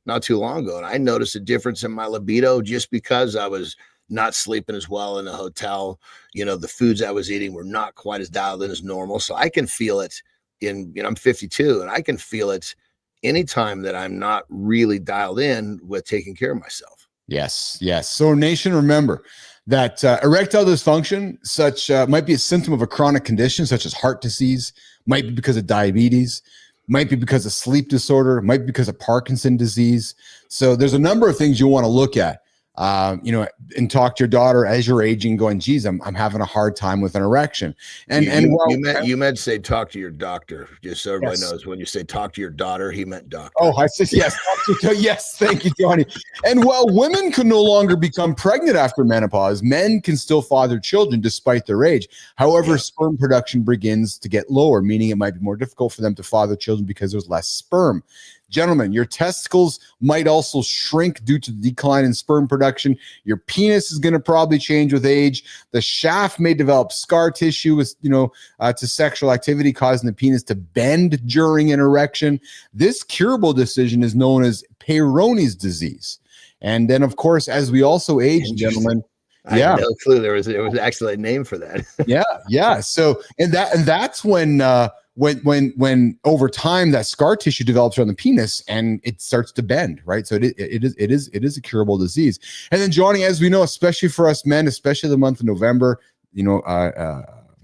not too long ago, and I noticed a difference in my libido just because I was not sleeping as well in a hotel. You know, the foods I was eating were not quite as dialed in as normal. So I can feel it I'm 52, and I can feel it anytime that I'm not really dialed in with taking care of myself.
Yes. So nation, remember, that erectile dysfunction might be a symptom of a chronic condition such as heart disease, might be because of diabetes, might be because of sleep disorder, might be because of Parkinson's disease. So there's a number of things you want to look at, and talk to your daughter as you're aging, going, geez, I'm having a hard time with an erection. And
you meant to say talk to your doctor, just so everybody knows. When you say talk to your daughter, he meant doctor.
Oh, I said yes. Yes, thank you, Johnny. And while women can no longer become pregnant after menopause, men can still father children despite their age. However, sperm production begins to get lower, meaning it might be more difficult for them to father children because there's less sperm. Gentlemen, your testicles might also shrink due to the decline in sperm production. Your penis is going to probably change with age. The shaft may develop scar tissue with, to sexual activity, causing the penis to bend during an erection. This curable decision is known as Peyronie's disease. And then, of course, as we also age, gentlemen,
I had no clue there was actually a name for that.
yeah. So, and that's when over time that scar tissue develops around the penis and it starts to bend, right? So it is a curable disease. And then, Johnny, as we know, especially for us men, especially the month of November,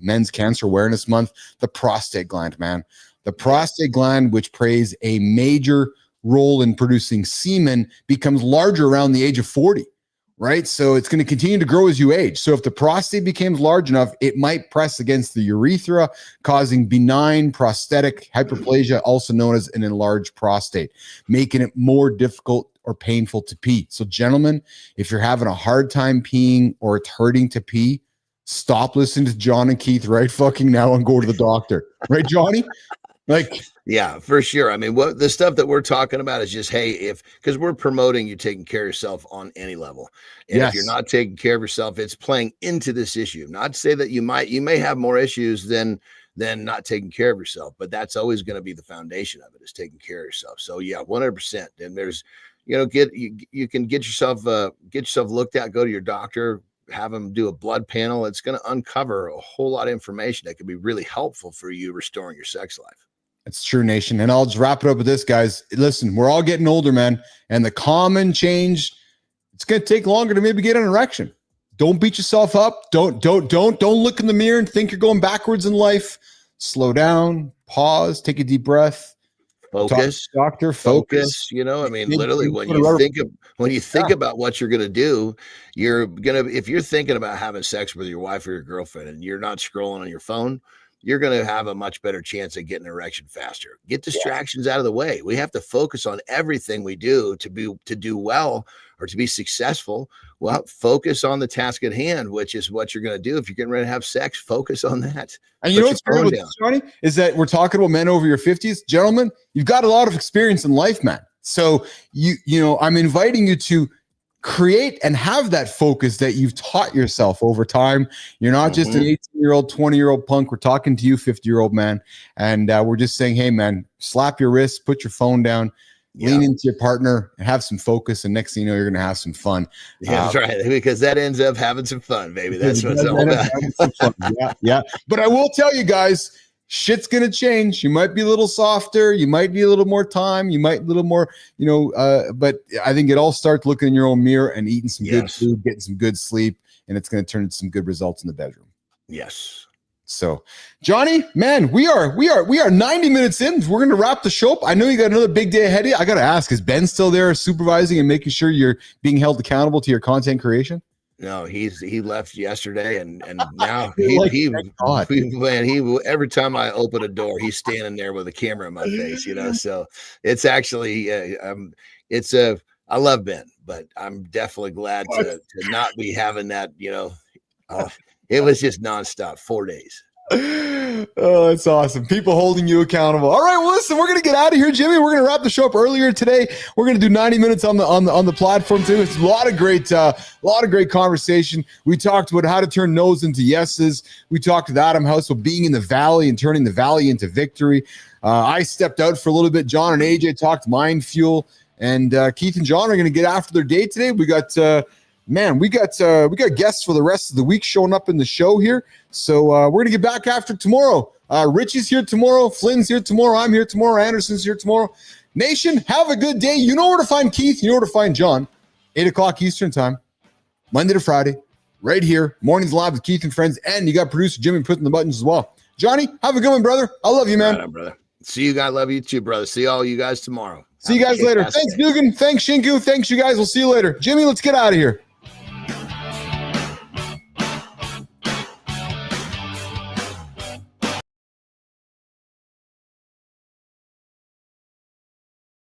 Men's Cancer Awareness Month, the prostate gland, man. The prostate gland, which plays a major role in producing semen, becomes larger around the age of 40. Right. So it's going to continue to grow as you age. So if the prostate becomes large enough, it might press against the urethra, causing benign prostatic hyperplasia, also known as an enlarged prostate, making it more difficult or painful to pee. So, gentlemen, if you're having a hard time peeing or it's hurting to pee, stop listening to Jon and Keith right fucking now and go to the doctor. Right, Johnny?
Yeah, for sure. I mean, what the stuff that we're talking about is just, hey, because we're promoting you taking care of yourself on any level. And if you're not taking care of yourself, it's playing into this issue. Not to say that you may have more issues than not taking care of yourself, but that's always going to be the foundation of it, is taking care of yourself. So yeah, 100%. And there's, you can get yourself looked at, go to your doctor, have them do a blood panel. It's going to uncover a whole lot of information that could be really helpful for you restoring your sex life.
It's true, nation. And I'll just wrap it up with this, guys. Listen, we're all getting older, man. And the common change, it's going to take longer to maybe get an erection. Don't beat yourself up. Don't look in the mirror and think you're going backwards in life. Slow down, pause, take a deep breath.
Focus,
doctor, focus.
Literally when you think about what you're going to do, if you're thinking about having sex with your wife or your girlfriend and you're not scrolling on your phone, you're going to have a much better chance of getting an erection faster. Get distractions out of the way. We have to focus on everything we do to do well or to be successful. Well, focus on the task at hand, which is what you're going to do. If you're getting ready to have sex, focus on that.
And you know what's great with this, Johnny, is that we're talking about men over your 50s. Gentlemen, you've got a lot of experience in life, man. So I'm inviting you to create and have that focus that you've taught yourself over time. You're not just an 18-year-old, 20-year-old punk. We're talking to you, 50-year-old man. And we're just saying, hey, man, slap your wrist, put your phone down, lean into your partner, and have some focus. And next thing you know, you're going to have some fun.
Yeah, that's right. Because that ends up having some fun, baby. That's what it's all about.
Yeah. But I will tell you guys, shit's going to change. You might be a little softer. You might need a little more time. You might a little more, but I think it all starts looking in your own mirror and eating some good food, getting some good sleep, and it's going to turn into some good results in the bedroom.
Yes.
So, Johnny, man, we are 90 minutes in. We're going to wrap the show up. I know you got another big day ahead of you. I got to ask, is Ben still there supervising and making sure you're being held accountable to your content creation?
No, he left yesterday, and now he every time I open a door, he's standing there with a camera in my face, So it's actually I love Ben, but I'm definitely glad to not be having that. It was just nonstop 4 days.
Oh, it's awesome. People holding you accountable. All right, well, listen, we're going to get out of here, Jimmy. We're going to wrap the show up earlier today. We're going to do 90 minutes on the platform too. It's a lot of great conversation. We talked about how to turn no's into yeses. We talked with Adam House about being in the valley and turning the valley into victory. I stepped out for a little bit. John and AJ talked mind fuel, and Keith and John are going to get after their day today. We got guests for the rest of the week showing up in the show here. So we're gonna get back after tomorrow. Richie's here tomorrow. Flynn's here tomorrow. I'm here tomorrow. Anderson's here tomorrow. Nation, have a good day. You know where to find Keith. You know where to find John. 8 o'clock Eastern time, Monday to Friday, right here. Mornings Live with Keith and friends. And you got producer Jimmy putting the buttons as well. Johnny, have a good one, brother. I love you, man.
Right on, brother. See you guys. Love you too, brother. See all you guys tomorrow.
See you guys later. Thanks, Dugan. Thanks, Shinku. Thanks, you guys. We'll see you later. Jimmy, let's get out of here.